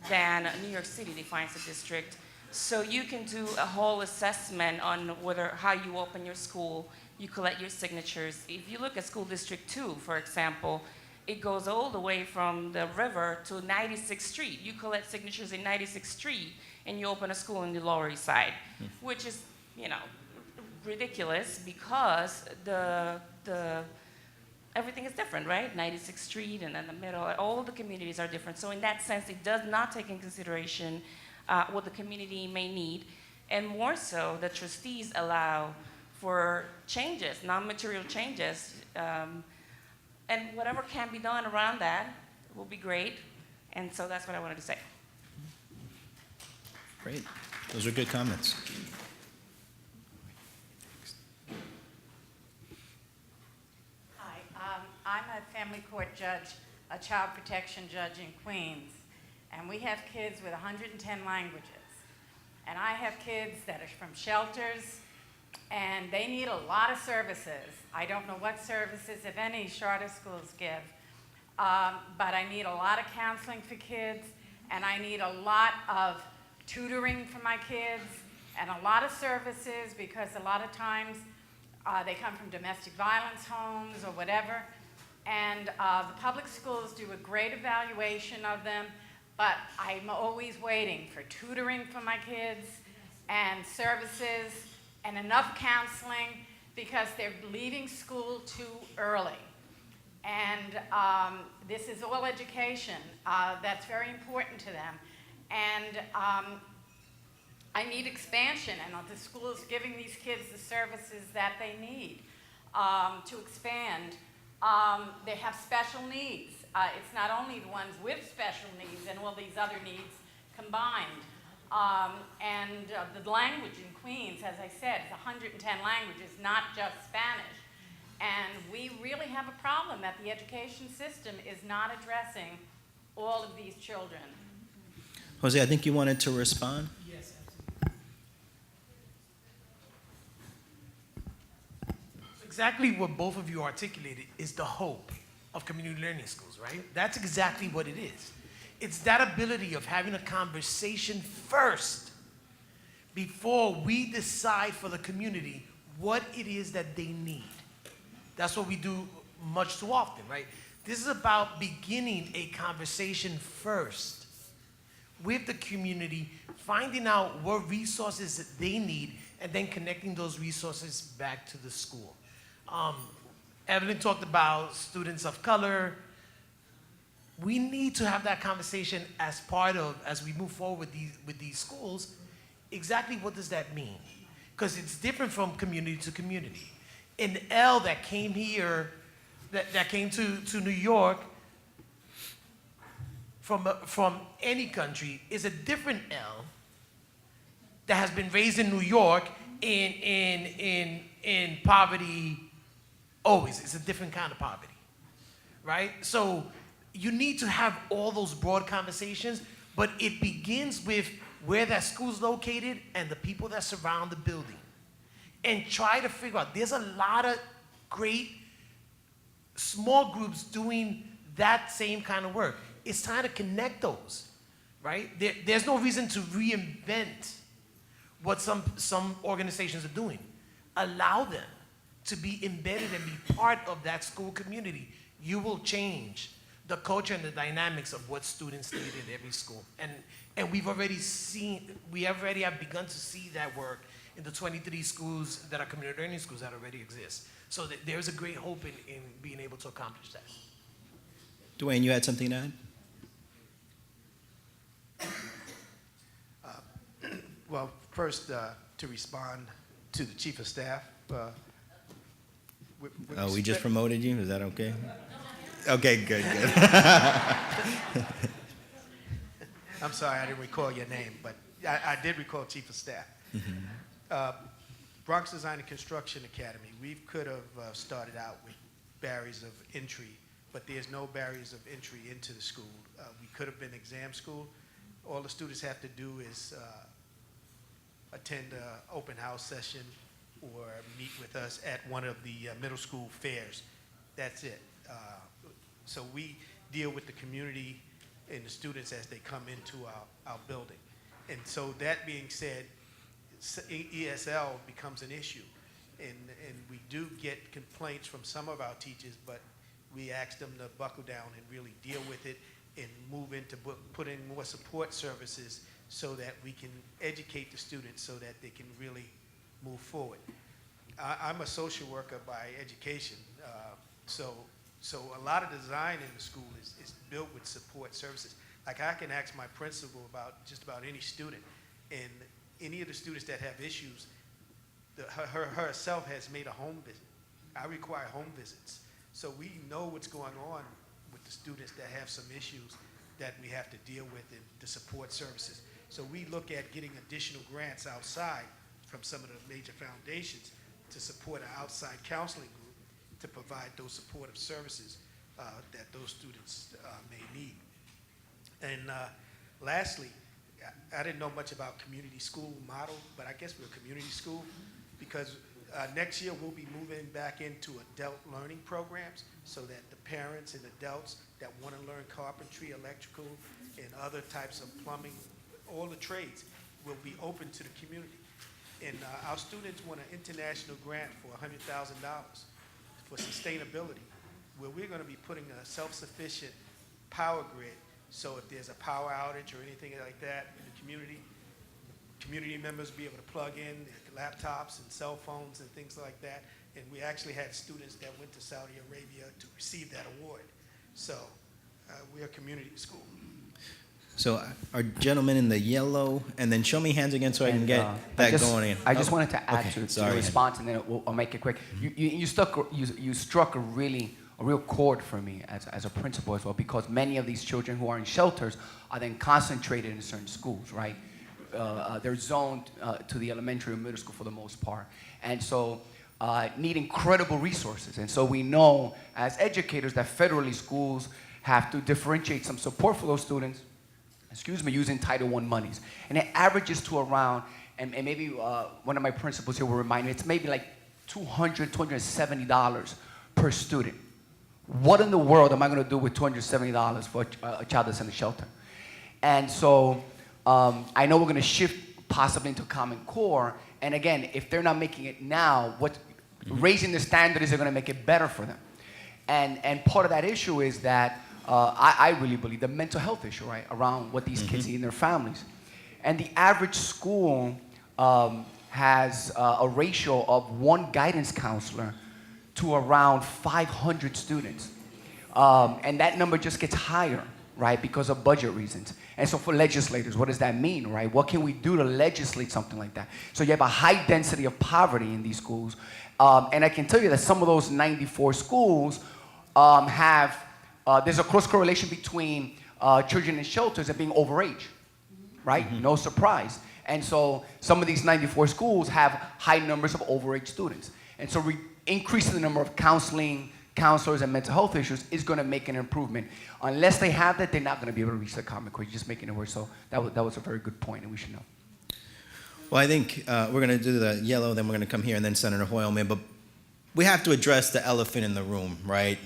than New York City defines a district. So you can do a whole assessment on how you open your school, you collect your signatures. If you look at School District 2, for example, it goes all the way from the river to 96th Street. You collect signatures in 96th Street, and you open a school in the Lower East Side, which is, ridiculous, because everything is different, right? 96th Street, and then the middle, all the communities are different. So in that sense, it does not take in consideration what the community may need, and more so, the trustees allow for changes, non-material changes, and whatever can be done around that will be great, and so that's what I wanted to say. Great. Those are good comments. Hi, I'm a family court judge, a child protection judge in Queens, and we have kids with 110 languages. And I have kids that are from shelters, and they need a lot of services. I don't know what services, if any, charter schools give, but I need a lot of counseling for kids, and I need a lot of tutoring for my kids, and a lot of services, because a lot of times they come from domestic violence homes or whatever, and the public schools do a great evaluation of them, but I'm always waiting for tutoring for my kids and services and enough counseling, because they're leaving school too early. And this is all education. That's very important to them. And I need expansion, and the school is giving these kids the services that they need to expand. They have special needs. It's not only the ones with special needs and all these other needs combined. And the language in Queens, as I said, is 110 languages, not just Spanish. And we really have a problem that the education system is not addressing all of these children. Jose, I think you wanted to respond. Yes, absolutely. Exactly what both of you articulated is the hope of community learning schools, right? That's exactly what it is. it's that ability of having a conversation first before we decide for the community what it is that they need. That's what we do much too often, right? This is about beginning a conversation first with the community, finding out what resources that they need, and then connecting those resources back to the school. Evelyn talked about students of color. We need to have that conversation as part of, as we move forward with these schools, exactly what does that mean? Because it's different from community to community. An L that came here, that came to New York from any country is a different L that has been raised in New York in poverty always. It's a different kind of poverty, right? So you need to have all those broad conversations, but it begins with where that school's located and the people that surround the building. And try to figure out, there's a lot of great small groups doing that same kind of work. It's time to connect those, right? There's no reason to reinvent what some organizations are doing. Allow them to be embedded and be part of that school community. You will change the culture and the dynamics of what students need in every school. And we already have begun to see that work in the 23 schools that are community learning schools that already exist. So there's a great hope in being able to accomplish that. Dwayne, you had something to add? Well, first, to respond to the Chief of Staff. We just promoted you, is that okay? Okay, good. I'm sorry, I didn't recall your name, but I did recall Chief of Staff. Bronx Design and Construction Academy, we could have started out with barriers of entry, but there's no barriers of entry into the school. We could have been exam school. All the students have to do is attend an open house session or meet with us at one of the middle school fairs. That's it. So we deal with the community and the students as they come into our building. And so that being said, ESL becomes an issue. And we do get complaints from some of our teachers, but we ask them to buckle down and really deal with it and move into putting more support services so that we can educate the students so that they can really move forward. I'm a social worker by education, so a lot of design in the school is built with support services. Like I can ask my principal about just about any student, and any of the students that have issues, herself has made a home visit. I require home visits. So we know what's going on with the students that have some issues that we have to deal with in the support services. So we look at getting additional grants outside from some of the major foundations to support an outside counseling group to provide those supportive services that those students may need. And lastly, I didn't know much about community school model, but I guess we're a community school because next year we'll be moving back into adult learning programs so that the parents and adults that want to learn carpentry, electrical, and other types of plumbing, all the trades, will be open to the community. And our students want an international grant for $100,000 for sustainability, where we're going to be putting a self-sufficient power grid. So if there's a power outage or anything like that in the community members will be able to plug in their laptops and cell phones and things like that. And we actually had students that went to Saudi Arabia to receive that award. So we're a community school. So our gentleman in the yellow, and then show me hands again so I can get that going. I just wanted to add to the response, and then I'll make it quick. You struck a real chord for me as a principal as well, because many of these children who are in shelters are then concentrated in certain schools, right? They're zoned to the elementary or middle school for the most part. And so need incredible resources. And so we know as educators that federally schools have to differentiate some support for those students, using Title I monies. And it averages to around, and maybe one of my principals here will remind me, it's maybe like $200, $270 per student. What in the world am I going to do with $270 for a child that's in a shelter? And so I know we're going to shift possibly into Common Core. And again, if they're not making it now, raising the standard is going to make it better for them. And part of that issue is that I really believe the mental health issue, right, around what these kids need in their families. And the average school has a ratio of 1 guidance counselor to around 500 students. And that number just gets higher, right, because of budget reasons. And so for legislators, what does that mean, right? What can we do to legislate something like that? So you have a high density of poverty in these schools. And I can tell you that some of those 94 schools there's a cross correlation between children in shelters and being overage, right? No surprise. And so some of these 94 schools have high numbers of overage students. And so increasing the number of counselors and mental health issues is going to make an improvement. Unless they have that, they're not going to be able to reach the Common Core. You're just making it worse. So that was a very good point, and we should know. Well, I think we're going to do the yellow, then we're going to come here, and then Senator Hoylman. But we have to address the elephant in the room, right?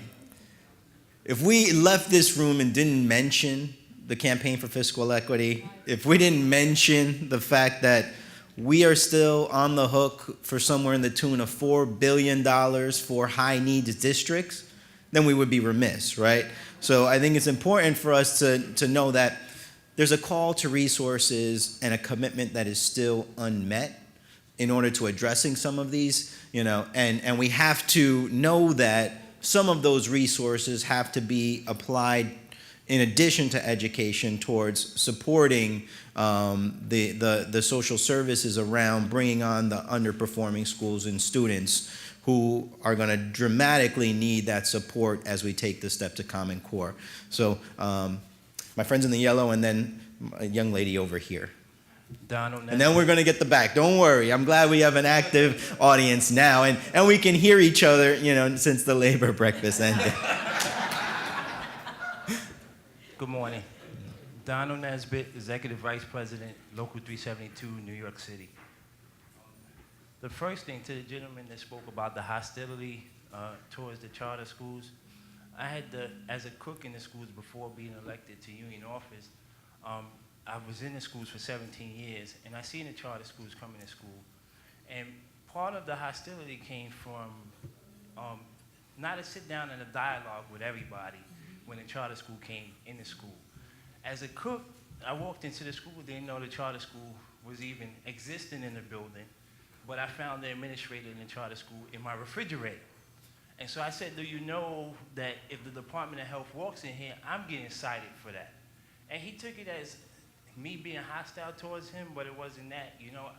If we left this room and didn't mention the Campaign for Fiscal Equity, if we didn't mention the fact that we are still on the hook for somewhere in the tune of $4 billion for high needs districts, then we would be remiss, right? So I think it's important for us to know that there's a call to resources and a commitment that is still unmet in order to addressing some of these, and we have to know that some of those resources have to be applied in addition to education towards supporting the social services around bringing on the underperforming schools and students who are going to dramatically need that support as we take the step to Common Core. So my friends in the yellow, and then a young lady over here. And then we're going to get the back. Don't worry. I'm glad we have an active audience now, and we can hear each other, since the labor breakfast ended. Good morning. Donald Nesbitt, Executive Vice President, Local 372, New York City. The first thing to the gentleman that spoke about the hostility towards the charter schools, I had as a cook in the schools before being elected to union office, I was in the schools for 17 years, and I seen the charter schools coming to school. And part of the hostility came from not to sit down in a dialogue with everybody when the charter school came into school. As a cook, I walked into the school, didn't know the charter school was even existing in the building, but I found the administrator in the charter school in my refrigerator. And so I said, do you know that if the Department of Health walks in here, I'm getting cited for that? And he took it as me being hostile towards him, but it wasn't that.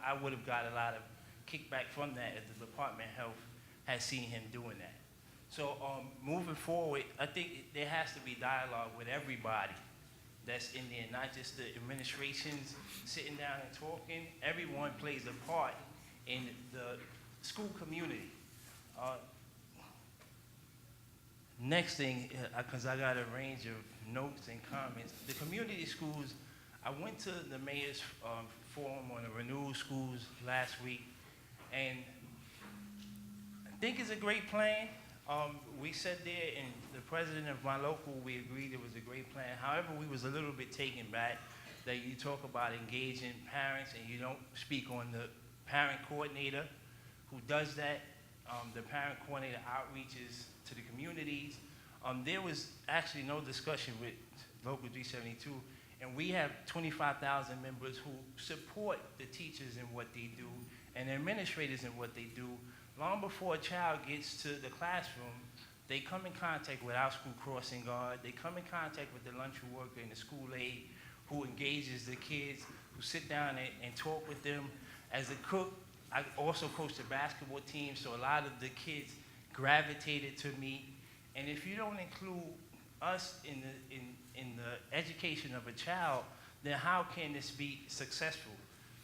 I would have got a lot of kickback from that if the Department of Health had seen him doing that. So moving forward, I think there has to be dialogue with everybody that's in there, not just the administrations sitting down and talking. Everyone plays a part in the school community. Next thing, because I got a range of notes and comments, the community schools, I went to the mayor's forum on the renewal schools last week, and I think it's a great plan. We sat there, and the president of my local, we agreed it was a great plan. However, we was a little bit taken back that you talk about engaging parents and you don't speak on the parent coordinator who does that. The parent coordinator outreaches to the communities. There was actually no discussion with Local 372, and we have 25,000 members who support the teachers in what they do and the administrators in what they do. Long before a child gets to the classroom, they come in contact with our school crossing guard, they come in contact with the lunchroom worker and the school aide who engages the kids, who sit down and talk with them. As a cook, I also coached a basketball team, so a lot of the kids gravitated to me. And if you don't include us in the education of a child, then how can this be successful?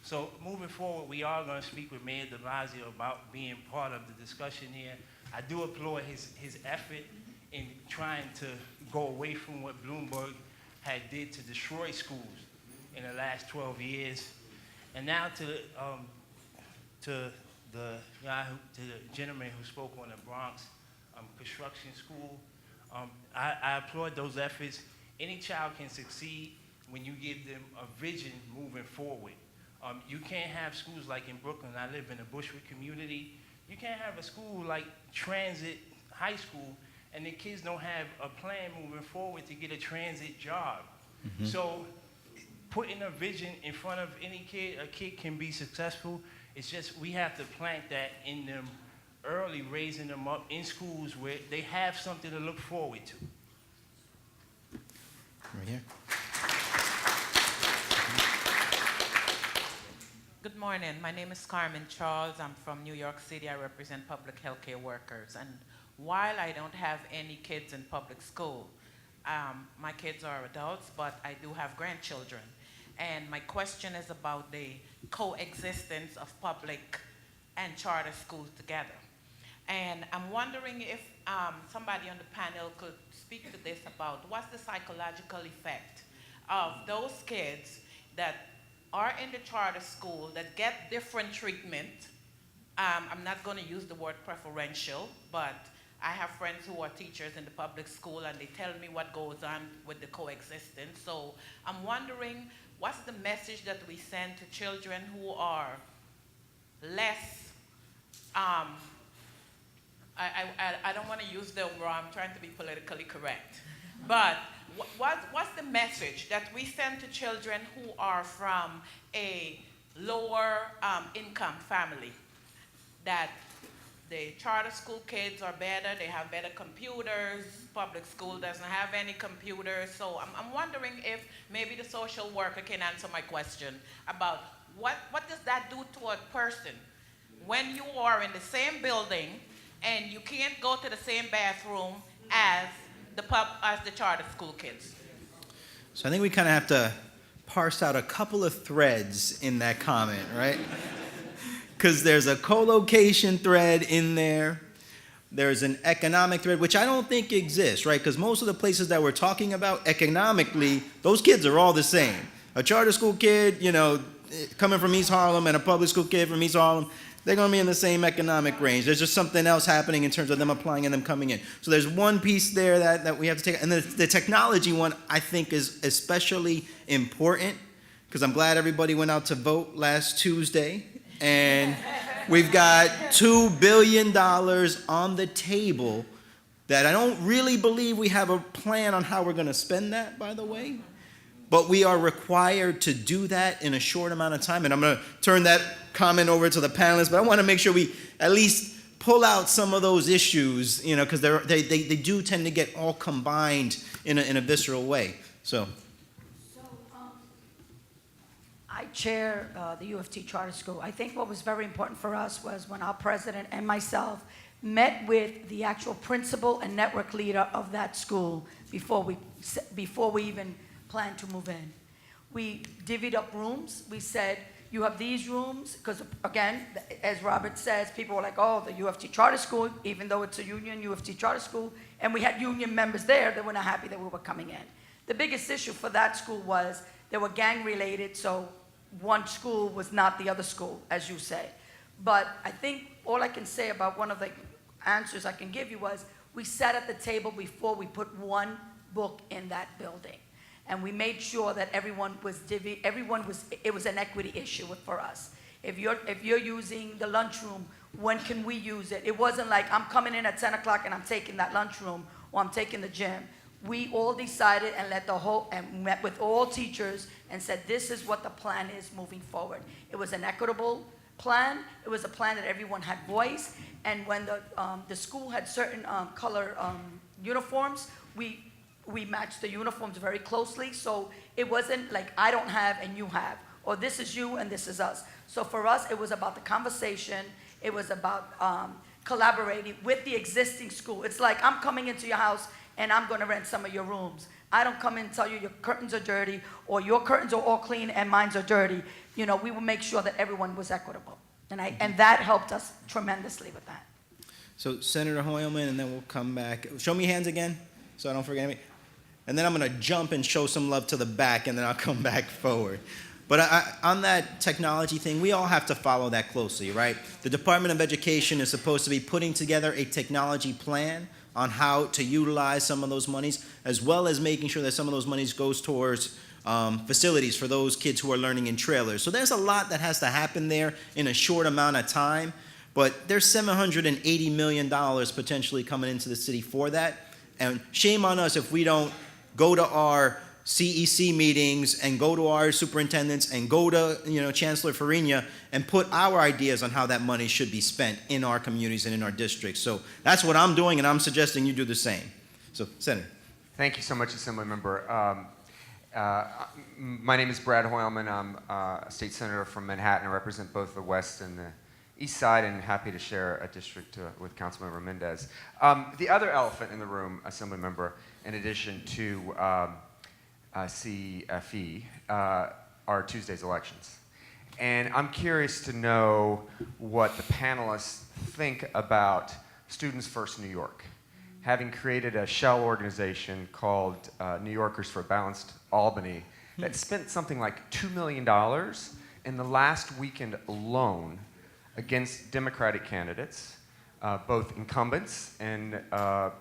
So moving forward, we are going to speak with Mayor de Blasio about being part of the discussion here. I do applaud his effort in trying to go away from what Bloomberg had did to destroy schools in the last 12 years. And now to the gentleman who spoke on the Bronx construction school, I applaud those efforts. Any child can succeed. when you give them a vision moving forward. You can't have schools like in Brooklyn. I live in a Bushwick community. You can't have a school like Transit High School and the kids don't have a plan moving forward to get a transit job. So putting a vision in front of any kid, a kid can be successful. It's just we have to plant that in them early, raising them up in schools where they have something to look forward to. Right here. Good morning. My name is Carmen Charles. I'm from New York City. I represent public healthcare workers. And while I don't have any kids in public school, my kids are adults, but I do have grandchildren. And my question is about the coexistence of public and charter schools together. And I'm wondering if somebody on the panel could speak to this about what's the psychological effect of those kids that are in the charter school that get different treatment. I'm not going to use the word preferential, but I have friends who are teachers in the public school and they tell me what goes on with the coexistence. So I'm wondering, what's the message that we send to children who are less, I don't want to use the word, I'm trying to be politically correct, but what's the message that we send to children who are from a lower income family? That the charter school kids are better, they have better computers, public school doesn't have any computers. So I'm wondering if maybe the social worker can answer my question about what does that do to a person when you are in the same building and you can't go to the same bathroom as the charter school kids. So I think we kind of have to parse out a couple of threads in that comment, right? Because there's a co-location thread in there. There's an economic thread, which I don't think exists, right? Because most of the places that we're talking about economically, those kids are all the same. A charter school kid, coming from East Harlem and a public school kid from East Harlem, they're going to be in the same economic range. There's just something else happening in terms of them applying and them coming in. So there's one piece there that we have to take. And the technology one, I think, is especially important because I'm glad everybody went out to vote last Tuesday. And we've got $2 billion on the table that I don't really believe we have a plan on how we're going to spend that, by the way. But we are required to do that in a short amount of time. And I'm going to turn that comment over to the panelists, but I want to make sure we at least pull out some of those issues, because they do tend to get all combined in a visceral way. So I chair the U of T Charter School. I think what was very important for us was when our president and myself met with the actual principal and network leader of that school before we even planned to move in. We divvied up rooms. We said, you have these rooms, because again, as Robert says, people were like, oh, the U of T Charter School, even though it's a union U of T Charter School, and we had union members there that were not happy that we were coming in. The biggest issue for that school was they were gang related, so one school was not the other school, as you say. But I think all I can say about one of the answers I can give you was we sat at the table before we put one book in that building. And we made sure that it was an equity issue for us. If you're using the lunchroom, when can we use it? It wasn't like I'm coming in at 10 o'clock and I'm taking that lunchroom or I'm taking the gym. We all decided and met with all teachers and said, this is what the plan is moving forward. It was an equitable plan. It was a plan that everyone had voice. And when the school had certain color uniforms, we matched the uniforms very closely. So it wasn't like I don't have and you have, or this is you and this is us. So for us, it was about the conversation. It was about collaborating with the existing school. It's like I'm coming into your house and I'm going to rent some of your rooms. I don't come in and tell you your curtains are dirty or your curtains are all clean and mine's are dirty. We will make sure that everyone was equitable. And that helped us tremendously with that. So Senator Hoylman, and then we'll come back. Show me hands again so I don't forget me. And then I'm going to jump and show some love to the back, and then I'll come back forward. But on that technology thing, we all have to follow that closely, right? The Department of Education is supposed to be putting together a technology plan on how to utilize some of those monies, as well as making sure that some of those monies goes towards facilities for those kids who are learning in trailers. So there's a lot that has to happen there in a short amount of time, but there's $780 million potentially coming into the city for that. And shame on us if we don't go to our CEC meetings and go to our superintendents and go to Chancellor Farina and put our ideas on how that money should be spent in our communities and in our districts. So that's what I'm doing, and I'm suggesting you do the same. So, Senator. Thank you so much, Assemblymember. My name is Brad Hoylman. I'm a state senator from Manhattan. I represent both the West and the East Side, and happy to share a district with Councilmember Mendez. The other elephant in the room, Assemblymember, in addition to CFE, are Tuesday's elections. And I'm curious to know what the panelists think about Students First New York, having created a shell organization called New Yorkers for a Balanced Albany that spent something like $2 million in the last weekend alone against Democratic candidates, both incumbents and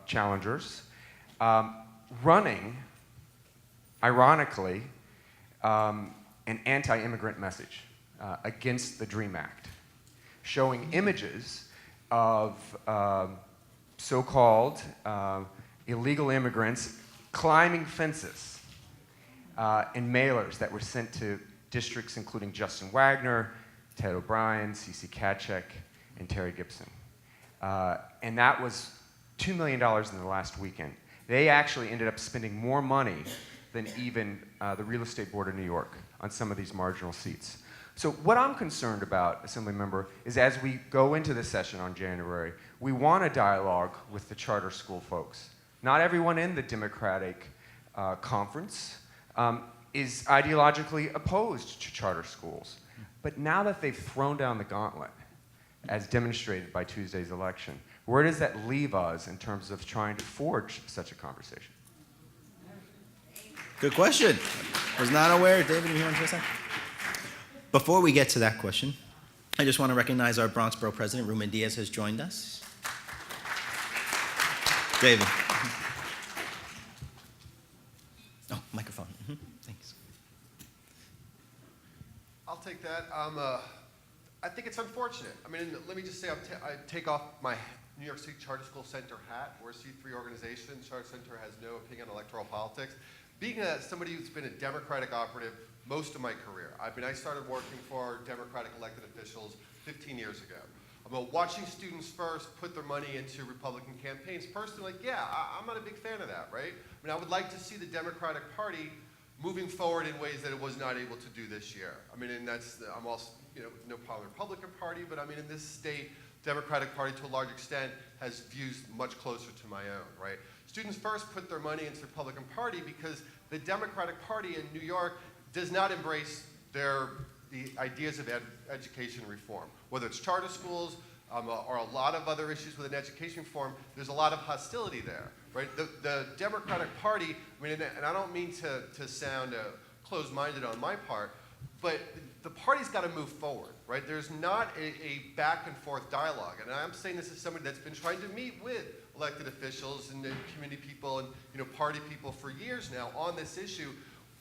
challengers, running, ironically, an anti-immigrant message against the DREAM Act, showing images of so-called illegal immigrants climbing fences in mailers that were sent to districts including Justin Wagner, Ted O'Brien, CeCe Katchek, and Terry Gibson. And that was $2 million in the last weekend. They actually ended up spending more money than even the Real Estate Board of New York on some of these marginal seats. So what I'm concerned about, Assemblymember, is as we go into the session on January, we want a dialogue with the charter school folks. Not everyone in the Democratic conference is ideologically opposed to charter schools. But now that they've thrown down the gauntlet, as demonstrated by Tuesday's election, where does that leave us in terms of trying to forge such a conversation? Good question. Was not aware. David, you want to say something? Before we get to that question, I just want to recognize our Bronx Borough President, Ruben Diaz, has joined us. David. Oh, microphone. Thanks. I'll take that. I think it's unfortunate. I mean, let me just say, I take off my New York City Charter School Center hat. We're a C3 organization. Charter Center has no opinion on electoral politics. Being somebody who's been a Democratic operative most of my career, I started working for Democratic elected officials 15 years ago. Watching Students First put their money into Republican campaigns, personally, yeah, I'm not a big fan of that, right? I mean, I would like to see the Democratic Party moving forward in ways that it was not able to do this year. I mean, and I'm also, no problem with the Republican Party, but I mean, in this state, Democratic Party to a large extent has views much closer to my own, right? Students First put their money into the Republican Party because the Democratic Party in New York does not embrace the ideas of education reform. Whether it's charter schools or a lot of other issues within education reform, there's a lot of hostility there, right? The Democratic Party, I mean, and I don't mean to sound closed-minded on my part, but the party's got to move forward, right? There's not a back and forth dialogue, and I'm saying this as somebody that's been trying to meet with elected officials and community people and party people for years now on this issue.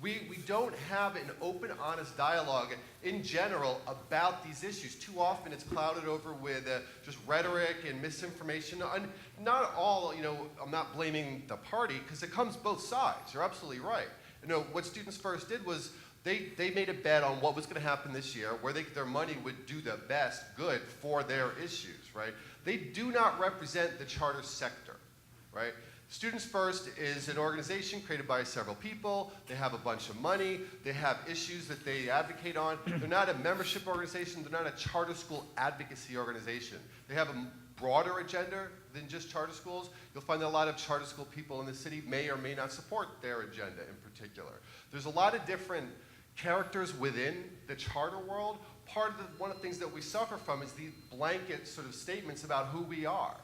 We don't have an open, honest dialogue in general about these issues. Too often it's clouded over with just rhetoric and misinformation. And not all, I'm not blaming the party because it comes both sides. You're absolutely right. What Students First did was they made a bet on what was going to happen this year, where their money would do the best good for their issues, right? They do not represent the charter sector, right? Students First is an organization created by several people. They have a bunch of money. They have issues that they advocate on. They're not a membership organization. They're not a charter school advocacy organization. They have a broader agenda than just charter schools. You'll find that a lot of charter school people in the city may or may not support their agenda in particular. There's a lot of different characters within the charter world. One of the things that we suffer from is these blanket sort of statements about who we are.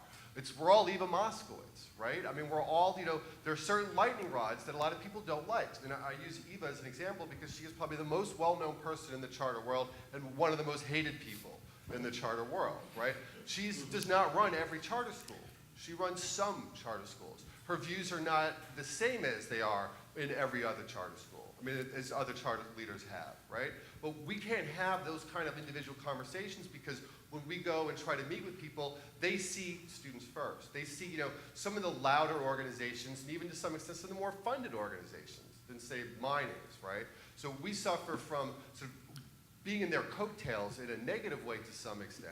We're all Eva Moskowitz, right? I mean, we're all, there are certain lightning rods that a lot of people don't like. And I use Eva as an example because she is probably the most well-known person in the charter world and one of the most hated people in the charter world, right? She does not run every charter school. She runs some charter schools. Her views are not the same as they are in every other charter school. I mean, as other charter leaders have, right? But we can't have those kind of individual conversations because when we go and try to meet with people, they see students first. They see, you know, some of the louder organizations, and even to some extent some of the more funded organizations than, say, mine is, right? So we suffer from sort of being in their coattails in a negative way to some extent.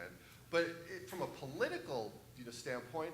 But from a political, you know, standpoint,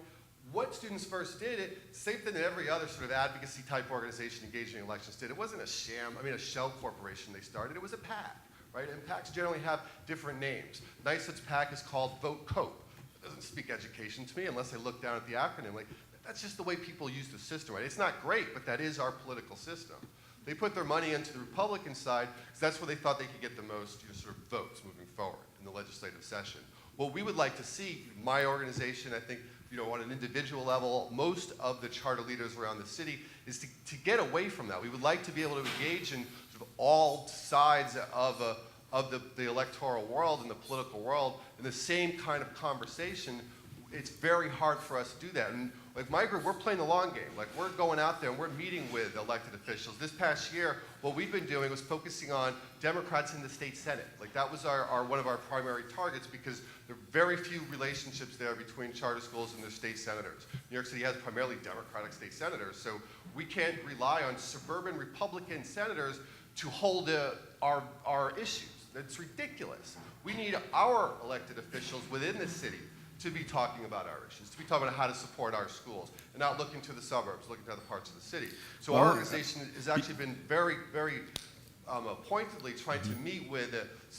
what Students First did, same thing that every other sort of advocacy type organization engaging in elections did. It wasn't a sham, I mean, a shell corporation they started. It was a PAC, right? And PACs generally have different names. NYSUT's PAC is called Vote Cope. It doesn't speak education to me unless I look down at the acronym. Like, that's just the way people use the system, right? It's not great, but that is our political system. They put their money into the Republican side because that's where they thought they could get the most, you know, sort of votes moving forward in the legislative session. What we would like to see, my organization, I think, you know, on an individual level, most of the charter leaders around the city, is to get away from that. We would like to be able to engage in sort of all sides of the electoral world and the political world in the same kind of conversation. It's very hard for us to do that. And like my group, we're playing the long game. Like we're going out there and we're meeting with elected officials. This past year, what we've been doing was focusing on Democrats in the state Senate. Like that was one of our primary targets because there are very few relationships there between charter schools and their state senators. New York City has primarily Democratic state senators, so we can't rely on suburban Republican senators to hold our issues. That's ridiculous. We need our elected officials within the city to be talking about our issues, to be talking about how to support our schools, and not looking to the suburbs, looking to other parts of the city. So our organization has actually been very, very pointedly trying to meet with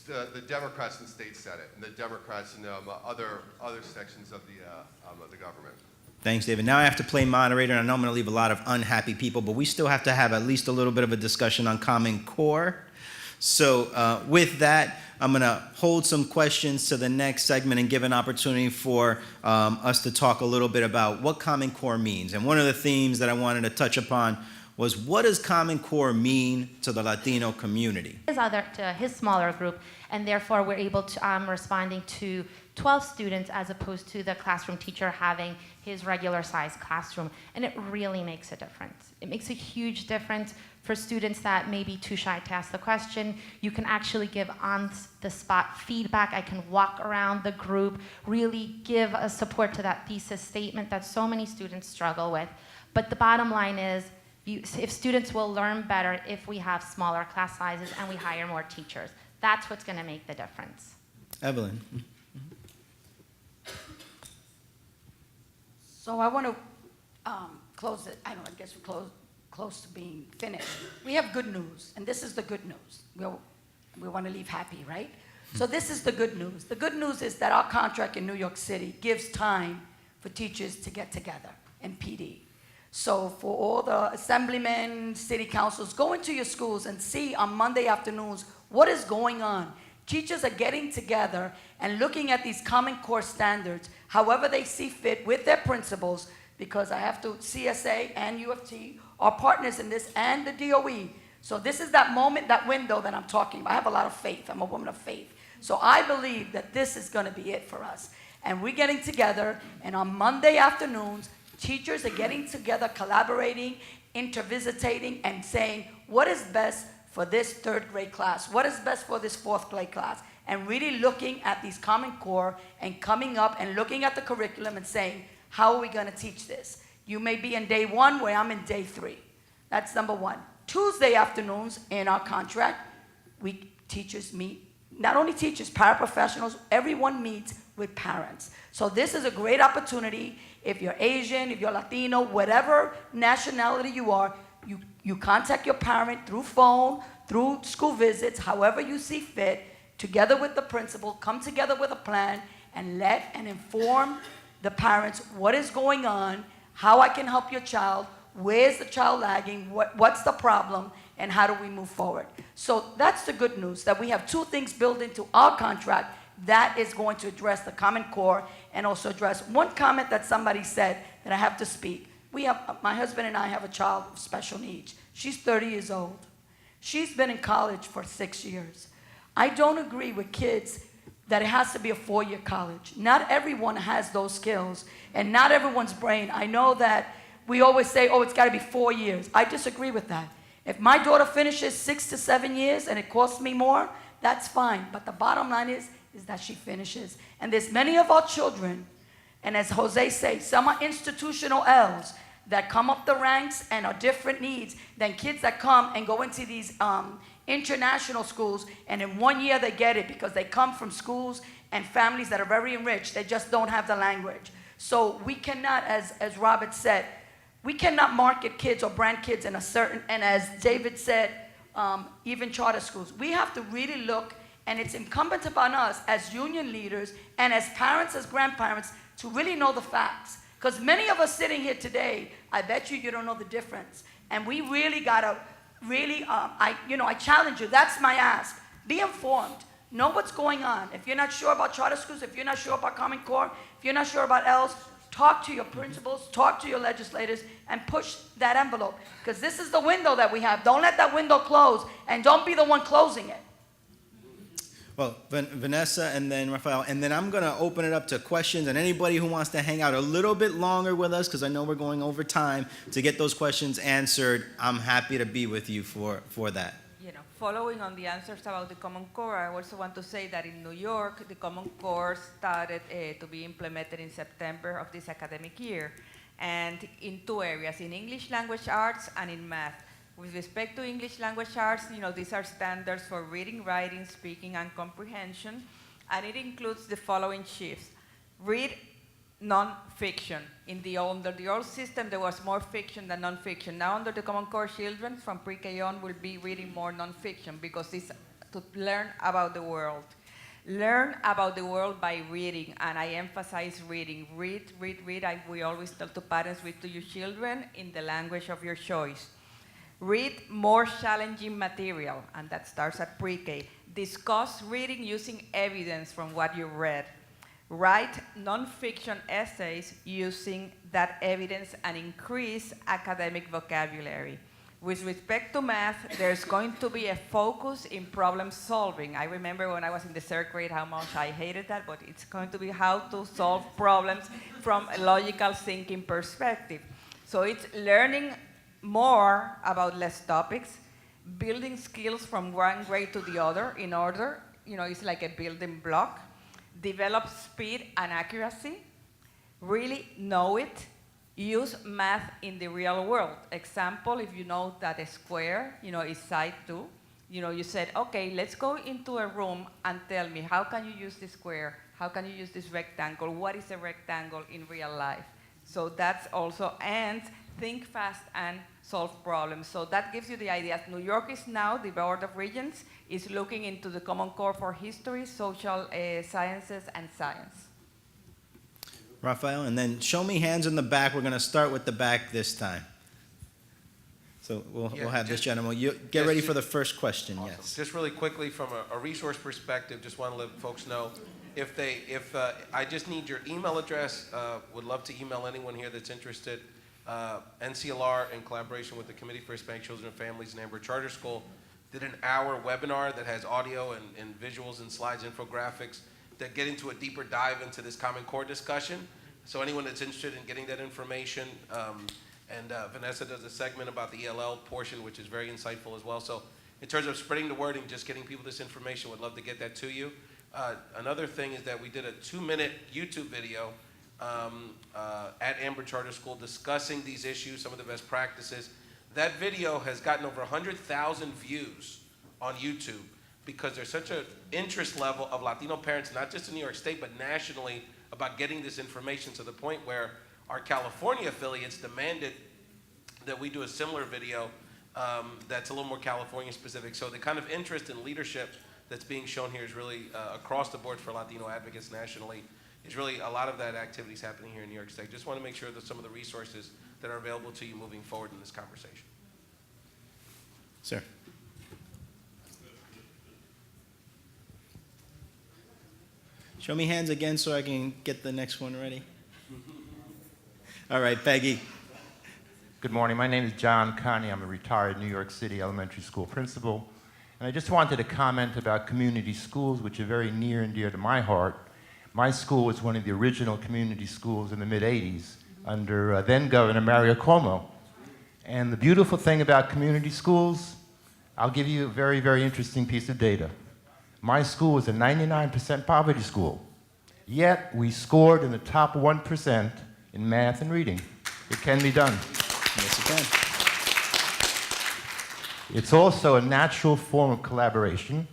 the Democrats in the state Senate and the Democrats in other sections of the government. Thanks, David. Now I have to play moderator, and I know I'm going to leave a lot of unhappy people, but we still have to have at least a little bit of a discussion on Common Core. So with that, I'm going to hold some questions to the next segment and give an opportunity for us to talk a little bit about what Common Core means. And one of the themes that I wanted to touch upon was, what does Common Core mean to the Latino community? His smaller group, and therefore we're able to responding to 12 students as opposed to the classroom teacher having his regular size classroom. And it really makes a difference. It makes a huge difference for students that may be too shy to ask the question. You can actually give on-the-spot feedback. I can walk around the group, really give a support to that thesis statement that so many students struggle with. But the bottom line is, if students will learn better if we have smaller class sizes and we hire more teachers. That's what's going to make the difference. Evelyn. So I want to close it. I guess we're close to being finished. We have good news, and this is the good news. We want to leave happy, right? So this is the good news. The good news is that our contract in New York City gives time for teachers to get together and PD. So for all the assemblymen, city councils, go into your schools and see on Monday afternoons what is going on. Teachers are getting together and looking at these Common Core standards, however they see fit with their principals, because I have to, CSA and UFT are partners in this, and the DOE. So this is that moment, that window that I'm talking about. I have a lot of faith. I'm a woman of faith. So I believe that this is going to be it for us. And we're getting together, and on Monday afternoons, teachers are getting together, collaborating, intervisitating, and saying, what is best for this third grade class? What is best for this fourth grade class? And really looking at these Common Core and coming up and looking at the curriculum and saying, how are we going to teach this? You may be in day 1 where I'm in day 3. That's number 1. Tuesday afternoons in our contract, teachers meet, not only teachers, paraprofessionals, everyone meets with parents. So this is a great opportunity. If you're Asian, if you're Latino, whatever nationality you are, you contact your parent through phone, through school visits, however you see fit, together with the principal, come together with a plan and let and inform the parents what is going on, how I can help your child, where's the child lagging, what's the problem, and how do we move forward. So that's the good news, that we have 2 things built into our contract that is going to address the Common Core and also address one comment that somebody said that I have to speak. My husband and I have a child with special needs. She's 30 years old. She's been in college for 6 years. I don't agree with kids that it has to be a 4-year college. Not everyone has those skills, and not everyone's brain. I know that we always say, oh, it's got to be 4 years. I disagree with that. If my daughter finishes 6 to 7 years and it costs me more, that's fine. But the bottom line is that she finishes. And there's many of our children, and as Jose says, some are institutional L's that come up the ranks and are different needs than kids that come and go into these international schools, and in 1 year they get it because they come from schools and families that are very enriched. They just don't have the language. So we cannot, as Robert said, we cannot market kids or brand kids in a certain, and as David said, even charter schools. We have to really look, and it's incumbent upon us as union leaders and as parents, as grandparents, to really know the facts. Because many of us sitting here today, I bet you don't know the difference. And we really gotta, I challenge you, that's my ask. Be informed, know what's going on. If you're not sure about charter schools, if you're not sure about Common Core, if you're not sure about L's, talk to your principals, talk to your legislators, and push that envelope. Because this is the window that we have. Don't let that window close, and don't be the one closing it. Well, Vanessa and then Rafael, and then I'm going to open it up to questions, and anybody who wants to hang out a little bit longer with us, because I know we're going over time, to get those questions answered, I'm happy to be with you for that. Following on the answers about the Common Core, I also want to say that in New York, the Common Core started to be implemented in September of this academic year, and in 2 areas, in English language arts and in math. With respect to English language arts, these are standards for reading, writing, speaking, and comprehension, and it includes the following shifts. Read non-fiction. Under the old system, there was more fiction than non-fiction. Now, under the Common Core, children from pre-K on will be reading more non-fiction because it's to learn about the world. Learn about the world by reading, and I emphasize reading. Read. We always tell to parents, read to your children in the language of your choice. Read more challenging material, and that starts at pre-K. Discuss reading using evidence from what you read. Write non-fiction essays using that evidence and increase academic vocabulary. With respect to math, there's going to be a focus in problem solving. I remember when I was in the 3rd grade how much I hated that, but it's going to be how to solve problems from a logical thinking perspective. So it's learning more about less topics, building skills from one grade to the other in order, it's like a building block. Develop speed and accuracy, really know it, use math in the real world. Example, if you know that a square, is side 2, you said, okay, let's go into a room and tell me, how can you use this square? How can you use this rectangle? What is a rectangle in real life? So that's also, and think fast and solve problems. So that gives you the idea. New York is now, the Board of Regents, is looking into the Common Core for history, social sciences, and science. Rafael, and then show me hands in the back. We're going to start with the back this time. So we'll have this gentleman. Get ready for the first question, awesome. Yes. Just really quickly from a resource perspective, just want to let folks know, if I just need your email address, would love to email anyone here that's interested. NCLR, in collaboration with the Committee for Hispanic Children and Families and Amber Charter School, did an hour webinar that has audio and visuals and slides, infographics that get into a deeper dive into this Common Core discussion. So anyone that's interested in getting that information, and Vanessa does a segment about the ELL portion, which is very insightful as well. So in terms of spreading the word and just getting people this information, would love to get that to you. Another thing is that we did a 2-minute YouTube video at Amber Charter School discussing these issues, some of the best practices. That video has gotten over 100,000 views on YouTube because there's such an interest level of Latino parents, not just in New York State, but nationally, about getting this information to the point where our California affiliates demanded that we do a similar video that's a little more California specific. So the kind of interest and leadership that's being shown here is really across the board for Latino advocates nationally. Is really a lot of that activity is happening here in New York State. Just want to make sure that some of the resources that are available to you moving forward in this conversation. Sir. Show me hands again so I can get the next one ready. All right, Peggy. Good morning. My name is John Connie. I'm a retired New York City elementary school principal. And I just wanted to comment about community schools, which are very near and dear to my heart. My school was one of the original community schools in the mid-'80s under then Governor Mario Cuomo. And the beautiful thing about community schools, I'll give you a very, very interesting piece of data. My school was a 99% poverty school, yet we scored in the top 1% in math and reading. It can be done. Yes, it can. It's also a natural form of collaboration.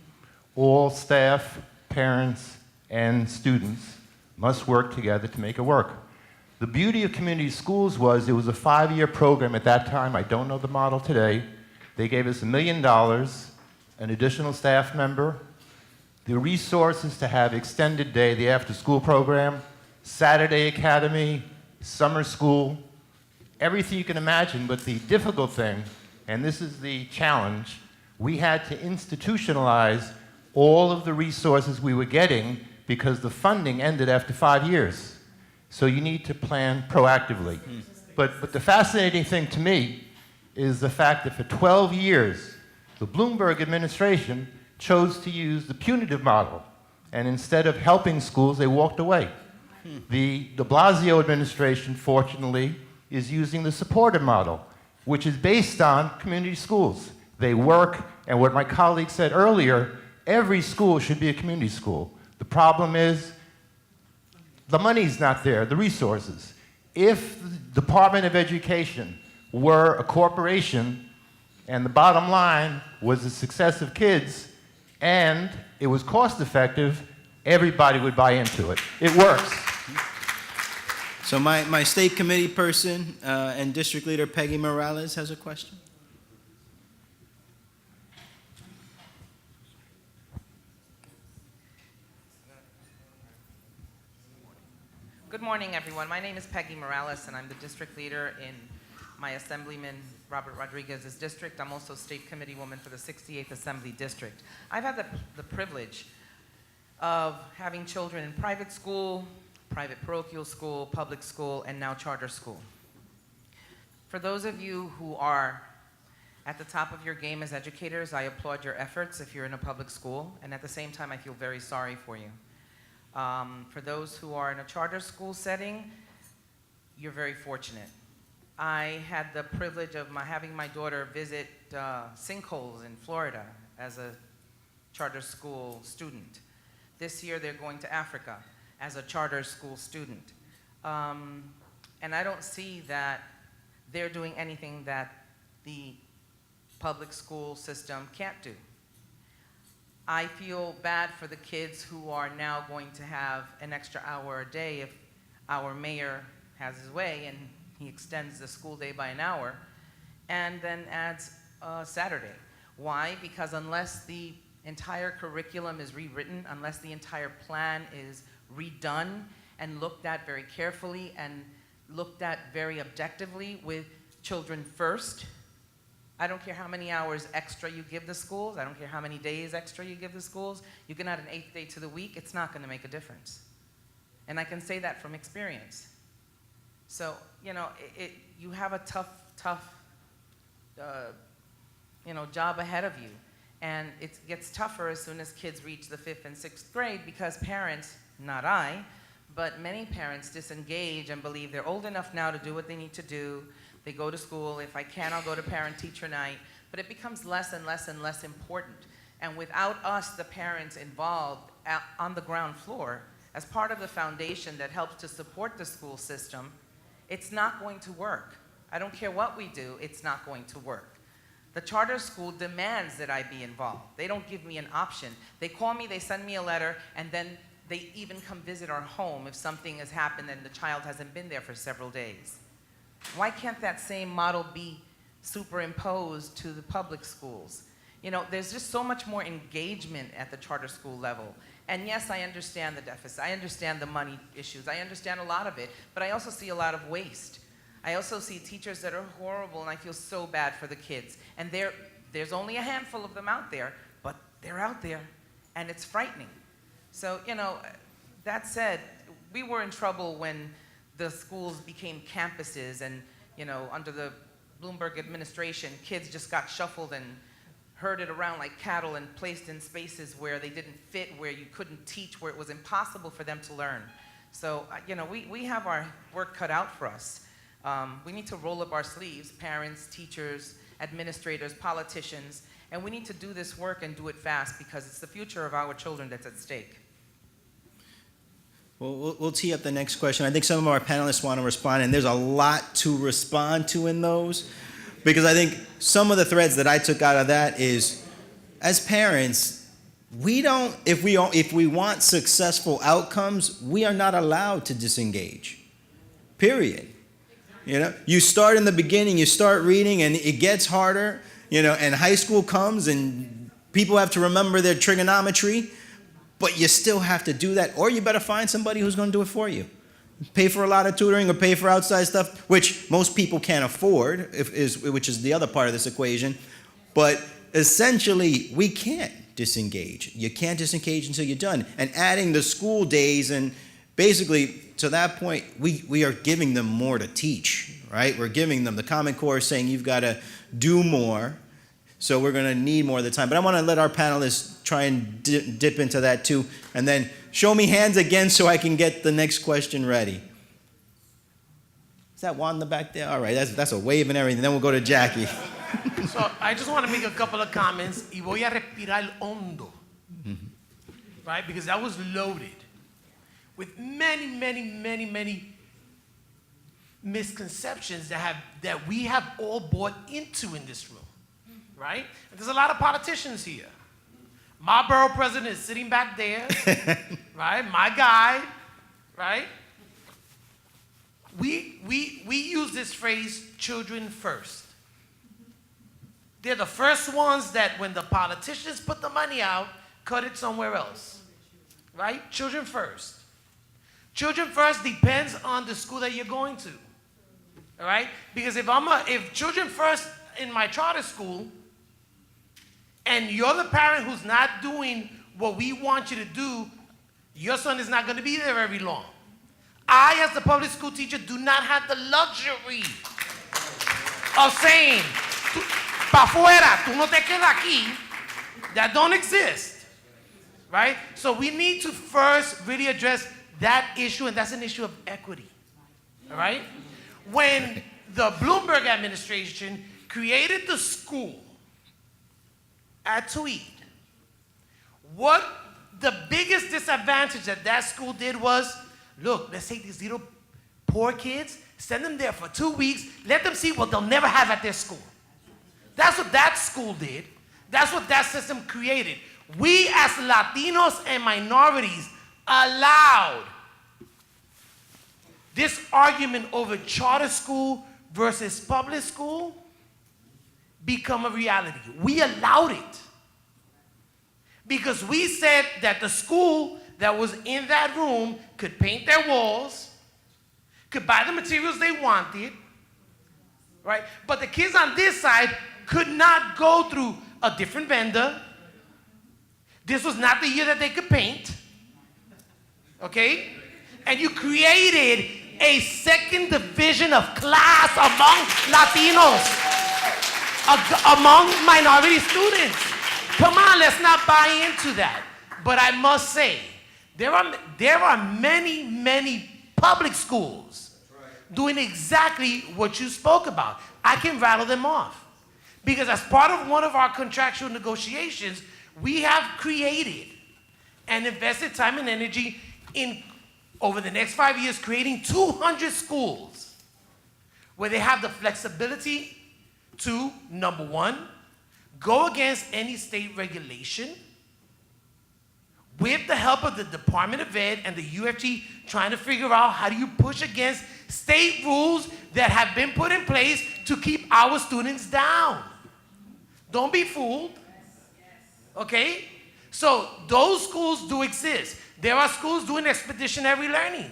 All staff, parents, and students must work together to make it work. The beauty of community schools was it was a 5-year program at that time. I don't know the model today. They gave us $1 million, an additional staff member, the resources to have extended day, the after-school program, Saturday academy, summer school, everything you can imagine. But the difficult thing, and this is the challenge, we had to institutionalize all of the resources we were getting because the funding ended after 5 years. So you need to plan proactively. But the fascinating thing to me is the fact that for 12 years, the Bloomberg administration chose to use the punitive model. And instead of helping schools, they walked away. The de Blasio administration, fortunately, is using the supportive model, which is based on community schools. They work, and what my colleague said earlier, every school should be a community school. The problem is the money's not there, the resources. If the Department of Education were a corporation and the bottom line was the success of kids and it was cost effective, everybody would buy into it. It works. So my state committee person and district leader Peggy Morales has a question. Good morning, everyone. My name is Peggy Morales, and I'm the district leader in my Assemblyman Robert Rodriguez's district. I'm also state committee woman for the 68th Assembly District. I've had the privilege of having children in private school, private parochial school, public school, and now charter school. For those of you who are at the top of your game as educators, I applaud your efforts if you're in a public school, and at the same time, I feel very sorry for you. For those who are in a charter school setting, you're very fortunate. I had the privilege of having my daughter visit sinkholes in Florida as a charter school student. This year they're going to Africa as a charter school student. And I don't see that they're doing anything that the public school system can't do. I feel bad for the kids who are now going to have an extra hour a day if our mayor has his way and he extends the school day by an hour and then adds Saturday. Why? Because unless the entire curriculum is rewritten, unless the entire plan is redone and looked at very carefully and looked at very objectively with children first, I don't care how many hours extra you give the schools, I don't care how many days extra you give the schools, you can add an 8th day to the week, it's not gonna make a difference. And I can say that from experience. So, you know, you have a tough job ahead of you. And it gets tougher as soon as kids reach the 5th and 6th grade because parents, not I, but many parents disengage and believe they're old enough now to do what they need to do. They go to school. If I can, I'll go to parent-teacher night. But it becomes less and less and less important. And without us, the parents involved on the ground floor, as part of the foundation that helps to support the school system, it's not going to work. I don't care what we do, it's not going to work. The charter school demands that I be involved. They don't give me an option. They call me, they send me a letter, and then they even come visit our home if something has happened and the child hasn't been there for several days. Why can't that same model be superimposed to the public schools? You know, there's just so much more engagement at the charter school level. And yes, I understand the deficit. I understand the money issues. I understand a lot of it. But I also see a lot of waste. I also see teachers that are horrible, and I feel so bad for the kids. And there's only a handful of them out there, but they're out there, and it's frightening. So, you know, that said, we were in trouble when the schools became campuses and, you know, under the Bloomberg administration, kids just got shuffled and herded around like cattle and placed in spaces where they didn't fit, where you couldn't teach, where it was impossible for them to learn. So, you know, we have our work cut out for us. We need to roll up our sleeves, parents, teachers, administrators, politicians, and we need to do this work and do it fast because it's the future of our children that's at stake. Well, we'll tee up the next question. I think some of our panelists want to respond, and there's a lot to respond to in those, because I think some of the threads that I took out of that is, as parents, if we want successful outcomes, we are not allowed to disengage. Period. You start in the beginning, you start reading, and it gets harder, and high school comes, and people have to remember their trigonometry. But you still have to do that, or you better find somebody who's going to do it for you. Pay for a lot of tutoring or pay for outside stuff, which most people can't afford, which is the other part of this equation. But essentially, we can't disengage. You can't disengage until you're done. And adding the school days, and basically, to that point, we are giving them more to teach, right? We're giving them the Common Core saying you've got to do more. So we're going to need more of the time. But I want to let our panelists try and dip into that too. And then show me hands again so I can get the next question ready. Is that Wanda back there? All right, that's a wave and everything. Then we'll go to Jackie. So I just want to make a couple of comments. Y voy a respirar hondo. Right? Because that was loaded with many, many, many, many misconceptions that we have all bought into in this room. Right? And there's a lot of politicians here. My borough president is sitting back there, right? My guy, right? We use this phrase, children first. They're the first ones that when the politicians put the money out, cut it somewhere else, right? Children first. Children first depends on the school that you're going to, all right? Because if children first in my charter school, and you're the parent who's not doing what we want you to do, your son is not going to be there very long. I, as the public school teacher, do not have the luxury of saying, pa fuera, tú no te quedas aquí. That don't exist, right? So we need to first really address that issue, and that's an issue of equity, all right? When the Bloomberg administration created the school at Tweed, what the biggest disadvantage that school did was, look, let's take these little poor kids, send them there for 2 weeks, let them see what they'll never have at their school. That's what that school did. That's what that system created. We as Latinos and minorities allowed this argument over charter school versus public school become a reality. We allowed it because we said that the school that was in that room could paint their walls, could buy the materials they wanted, right? But the kids on this side could not go through a different vendor. This was not the year that they could paint, okay? And you created a second division of class among Latinos, among minority students. Come on, let's not buy into that. But I must say, there are many, many public schools doing exactly what you spoke about. I can rattle them off. Because as part of one of our contractual negotiations, we have created and invested time and energy in, over the next 5 years, creating 200 schools where they have the flexibility to, number one, go against any state regulation with the help of the Department of Ed and the UFG trying to figure out how do you push against state rules that have been put in place to keep our students down. Don't be fooled, okay? So those schools do exist. There are schools doing expeditionary learning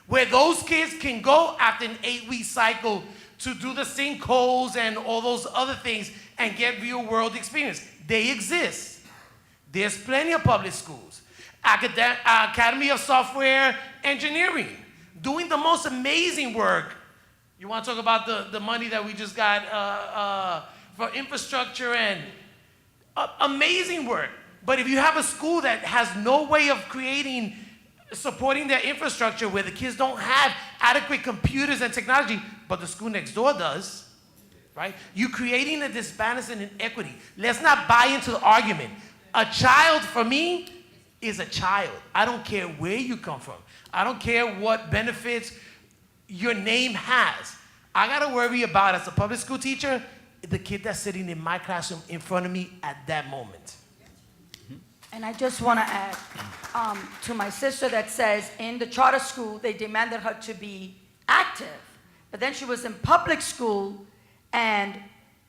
where those kids can go after an 8-week cycle to do the sinkholes and all those other things and get real world experience. They exist. There's plenty of public schools. Academy of Software Engineering, doing the most amazing work. You want to talk about the money that we just got for infrastructure and amazing work. But if you have a school that has no way of supporting their infrastructure where the kids don't have adequate computers and technology, but the school next door does, right? You're creating a disbalance and inequity. Let's not buy into the argument. A child, for me, is a child. I don't care where you come from. I don't care what benefits your name has. I gotta worry about, as a public school teacher, the kid that's sitting in my classroom in front of me at that moment. And I just want to add to my sister that says in the charter school, they demanded her to be active. But then she was in public school, and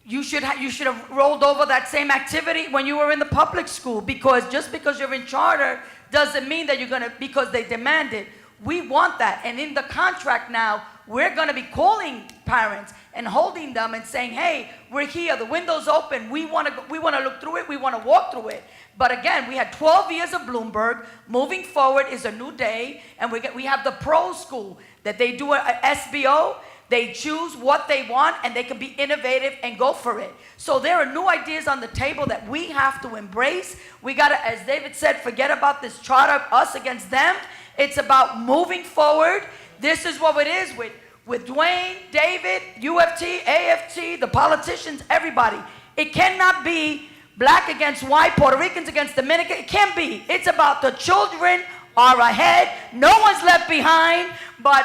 you should have rolled over that same activity when you were in the public school, because just because you're in charter doesn't mean that you're going to, because they demand it. We want that. And in the contract now, we're going to be calling parents and holding them and saying, hey, we're here, the window's open, we want to look through it, we want to walk through it. But again, we had 12 years of Bloomberg. Moving forward is a new day, and we have the pro school that they do a SBO. They choose what they want, and they can be innovative and go for it. So there are new ideas on the table that we have to embrace. We got to, as David said, forget about this charter, us against them. It's about moving forward. This is what it is with Dwayne, David, UFT, AFT, the politicians, everybody. It cannot be black against white, Puerto Ricans against Dominican. It can't be. It's about the children are ahead. No one's left behind, but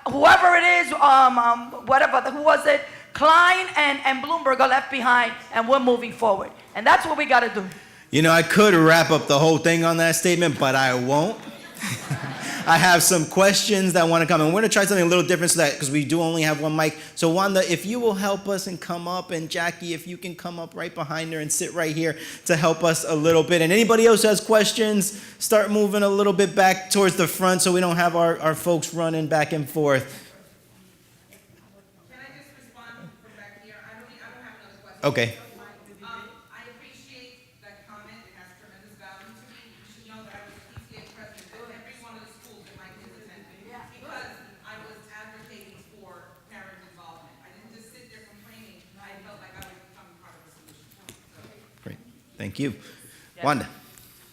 whoever it is, who was it? Klein and Bloomberg are left behind, and we're moving forward. And that's what we got to do. You know, I could wrap up the whole thing on that statement, but I won't. I have some questions that want to come, and we're going to try something a little different so that, because we do only have one mic. So Wanda, if you will help us and come up, and Jackie, if you can come up right behind her and sit right here to help us a little bit. And anybody else who has questions, start moving a little bit back towards the front so we don't have our folks running back and forth. Can I just respond from back here? I don't have another question. Okay. I appreciate that comment. It has tremendous value to me. You should know that I was PTA president at every one of the schools that my kids attended because I was advocating for parent involvement. I didn't just sit there complaining. I felt like I was becoming part of the solution. Great. Thank you. Yes. Wanda.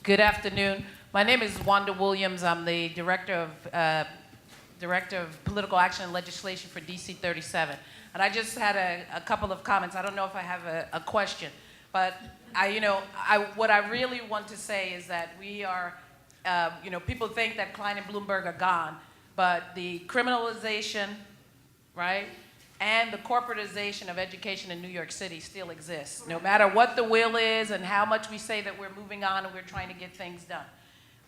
Good afternoon. My name is Wanda Williams. I'm the Director of Political Action and Legislation for DC 37. And I just had a couple of comments. I don't know if I have a question, but what I really want to say is that we are, people think that Klein and Bloomberg are gone, but the criminalization, right, and the corporatization of education in New York City still exists. No matter what the will is and how much we say that we're moving on and we're trying to get things done.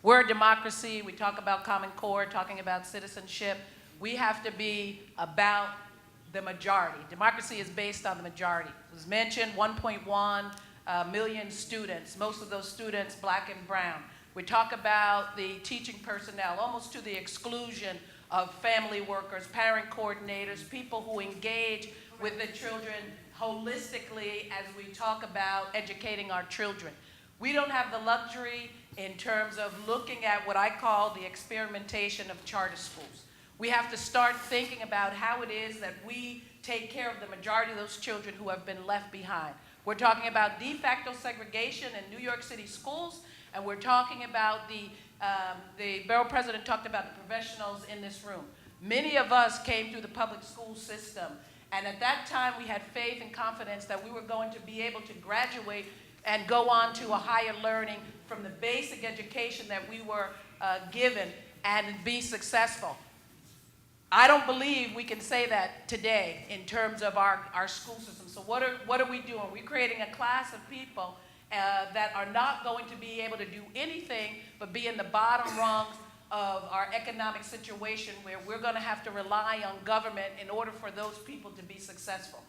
We're a democracy. We talk about Common Core, talking about citizenship. We have to be about the majority. Democracy is based on the majority. It was mentioned 1.1 million students, most of those students black and brown. We talk about the teaching personnel, almost to the exclusion of family workers, parent coordinators, people who engage with the children holistically as we talk about educating our children. We don't have the luxury in terms of looking at what I call the experimentation of charter schools. We have to start thinking about how it is that we take care of the majority of those children who have been left behind. We're talking about de facto segregation in New York City schools, and we're talking about the borough president talked about the professionals in this room. Many of us came through the public school system, and at that time we had faith and confidence that we were going to be able to graduate and go on to a higher learning from the basic education that we were given and be successful. I don't believe we can say that today in terms of our school system. So what are we doing? We're creating a class of people that are not going to be able to do anything but be in the bottom rungs of our economic situation, where we're going to have to rely on government in order for those people to be successful.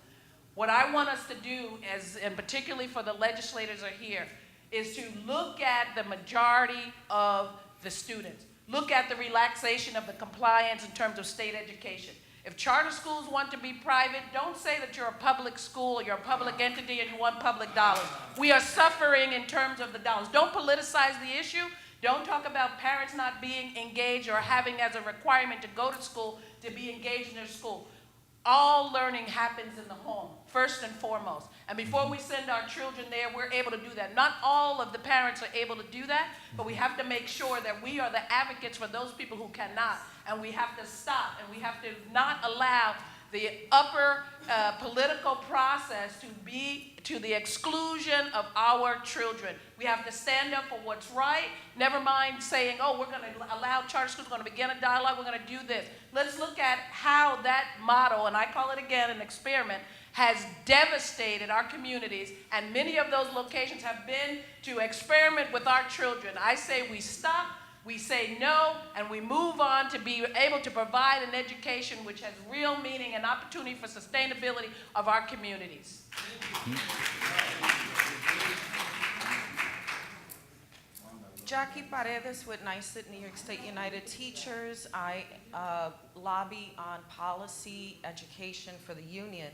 What I want us to do, and particularly for the legislators are here, is to look at the majority of the students. Look at the relaxation of the compliance in terms of state education. If charter schools want to be private, don't say that you're a public school, you're a public entity, and you want public dollars. We are suffering in terms of the dollars. Don't politicize the issue. Don't talk about parents not being engaged or having as a requirement to go to school to be engaged in their school. All learning happens in the home, first and foremost. And before we send our children there, we're able to do that. Not all of the parents are able to do that, but we have to make sure that we are the advocates for those people who cannot. And we have to stop, and we have to not allow the upper political process to be to the exclusion of our children. We have to stand up for what's right, never mind saying, oh, we're going to allow charter schools, we're going to begin a dialogue, we're going to do this. Let's look at how that model, and I call it again an experiment, has devastated our communities, and many of those locations have been to experiment with our children. I say we stop, we say no, and we move on to be able to provide an education which has real meaning and opportunity for sustainability of our communities. Jackie Paredes with NYSUT, New York State United Teachers. I lobby on policy education for the union.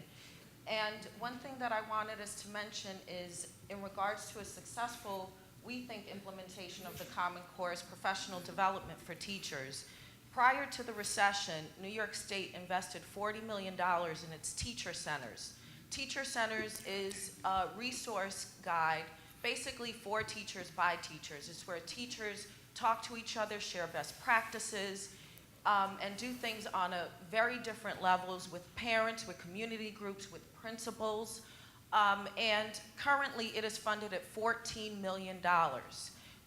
And one thing that I wanted us to mention is in regards to a successful, we think, implementation of the Common Core's professional development for teachers. Prior to the recession, New York State invested $40 million in its teacher centers. Teacher centers is a resource guide basically for teachers by teachers. It's where teachers talk to each other, share best practices, and do things on a very different levels with parents, with community groups, with principals. And currently it is funded at $14 million.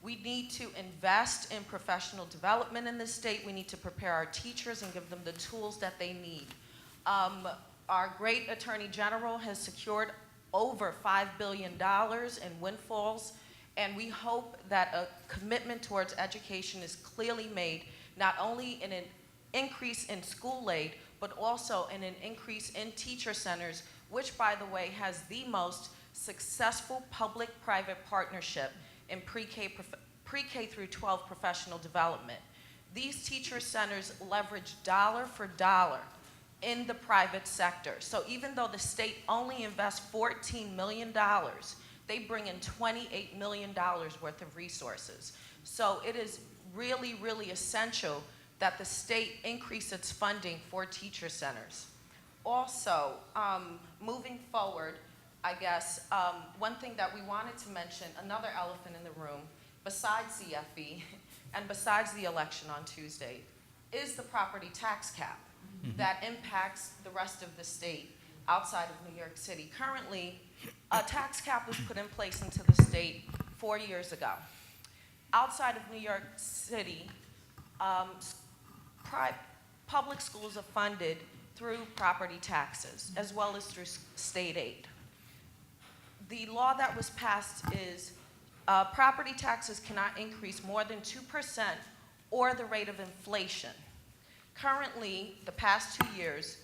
We need to invest in professional development in this state. We need to prepare our teachers and give them the tools that they need. Our great Attorney General has secured over $5 billion in windfalls, and we hope that a commitment towards education is clearly made, not only in an increase in school aid, but also in an increase in teacher centers, which, by the way, has the most successful public-private partnership in pre-K through 12 professional development. These teacher centers leverage dollar for dollar in the private sector. So even though the state only invests $14 million, they bring in $28 million worth of resources. So it is really, really essential that the state increase its funding for teacher centers. Also, moving forward, I guess, one thing that we wanted to mention, another elephant in the room, besides CFE and besides the election on Tuesday, is the property tax cap that impacts the rest of the state outside of New York City. Currently, a tax cap was put in place into the state 4 years ago. Outside of New York City, public schools are funded through property taxes as well as through state aid. The law that was passed is property taxes cannot increase more than 2% or the rate of inflation. Currently, the past 2 years,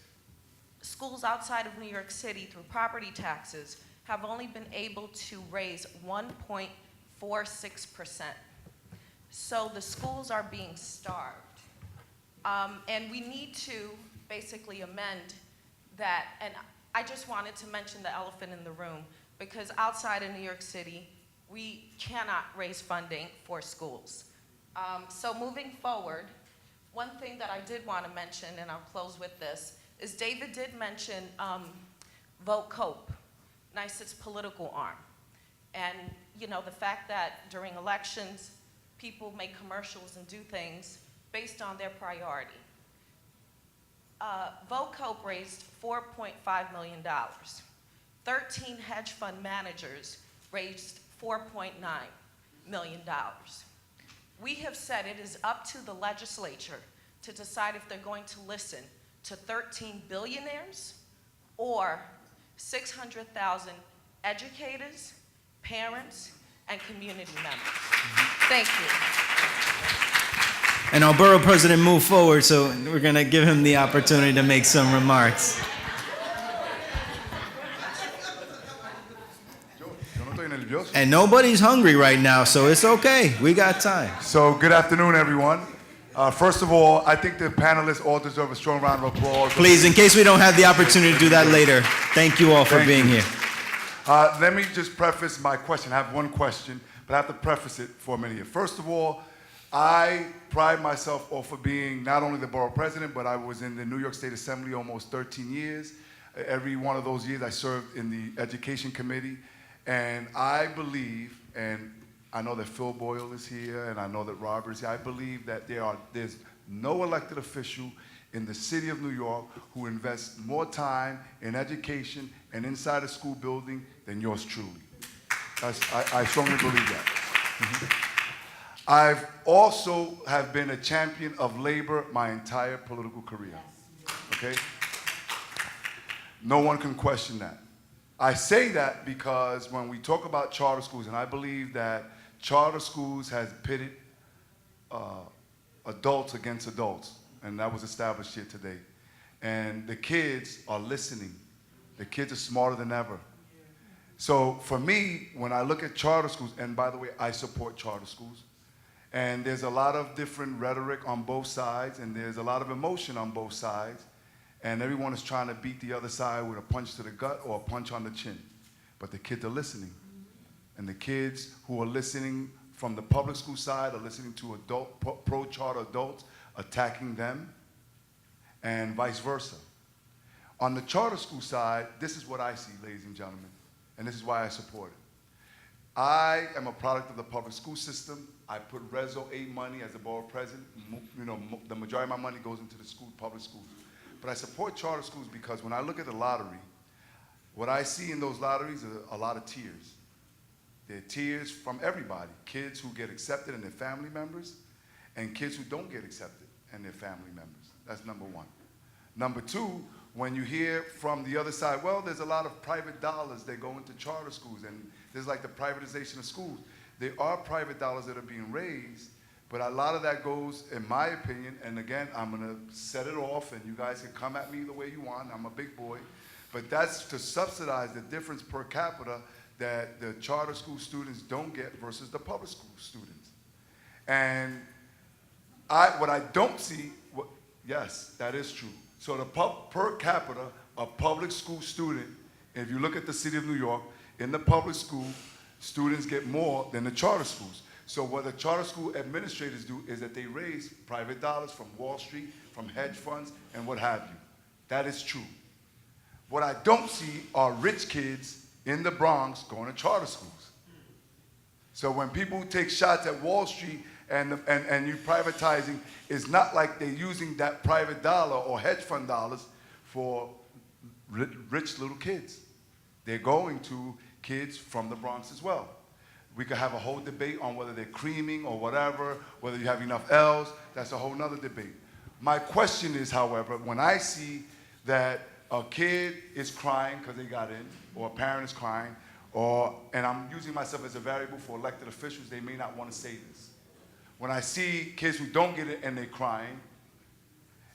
schools outside of New York City through property taxes have only been able to raise 1.46%. So the schools are being starved. And we need to basically amend that. And I just wanted to mention the elephant in the room, because outside of New York City, we cannot raise funding for schools. So moving forward, one thing that I did want to mention, and I'll close with this, is David did mention Vote Cope, NYSUT's political arm. And you know, the fact that during elections, people make commercials and do things based on their priority. Vote Cope raised $4.5 million. 13 hedge fund managers raised $4.9 million. We have said it is up to the legislature to decide if they're going to listen to 13 billionaires or 600,000 educators, parents, and community members. Thank you. And our borough president moved forward, so we're going to give him the opportunity to make some remarks. And nobody's hungry right now, so it's okay. We got time. So good afternoon, everyone. First of all, I think the panelists all deserve a strong round of applause. Please, in case we don't have the opportunity to do that later, thank you all for being here. Let me just preface my question. I have one question, but I have to preface it for a minute. First of all, I pride myself off of being not only the borough president, but I was in the New York State Assembly almost 13 years. Every one of those years I served in the Education Committee. And I believe, and I know that Phil Boyle is here, and I know that Robert is here, I believe that there's no elected official in the city of New York who invests more time in education and inside a school building than yours truly. I strongly believe that. I've also have been a champion of labor my entire political career, okay? No one can question that. I say that because when we talk about charter schools, and I believe that charter schools has pitted adults against adults, and that was established here today. And the kids are listening. The kids are smarter than ever. So for me, when I look at charter schools, and by the way, I support charter schools, and there's a lot of different rhetoric on both sides, and there's a lot of emotion on both sides, and everyone is trying to beat the other side with a punch to the gut or a punch on the chin. But the kids are listening. And the kids who are listening from the public school side are listening to adult, pro-charter adults attacking them, and vice versa. On the charter school side, this is what I see, ladies and gentlemen, and this is why I support it. I am a product of the public school system. I put Reso 8 money as a borough president. You know, the majority of my money goes into the school, public schools. But I support charter schools because when I look at the lottery, what I see in those lotteries are a lot of tears. There are tears from everybody, kids who get accepted and their family members, and kids who don't get accepted and their family members. That's number one. Number two, when you hear from the other side, well, there's a lot of private dollars that go into charter schools, and there's like the privatization of schools. There are private dollars that are being raised, but a lot of that goes, in my opinion, and again, I'm gonna set it off, and you guys can come at me the way you want, I'm a big boy, but that's to subsidize the difference per capita that the charter school students don't get versus the public school students. And what I don't see, yes, that is true. So the per capita, a public school student, if you look at the city of New York, in the public school, students get more than the charter schools. So what the charter school administrators do is that they raise private dollars from Wall Street, from hedge funds, and what have you. That is true. What I don't see are rich kids in the Bronx going to charter schools. So when people take shots at Wall Street and you privatizing, it's not like they're using that private dollar or hedge fund dollars for rich little kids. They're going to kids from the Bronx as well. We could have a whole debate on whether they're creaming or whatever, whether you have enough L's, that's a whole nother debate. My question is, however, when I see that a kid is crying because they got in, or a parent is crying, and I'm using myself as a variable for elected officials, they may not want to say this. When I see kids who don't get it and they're crying,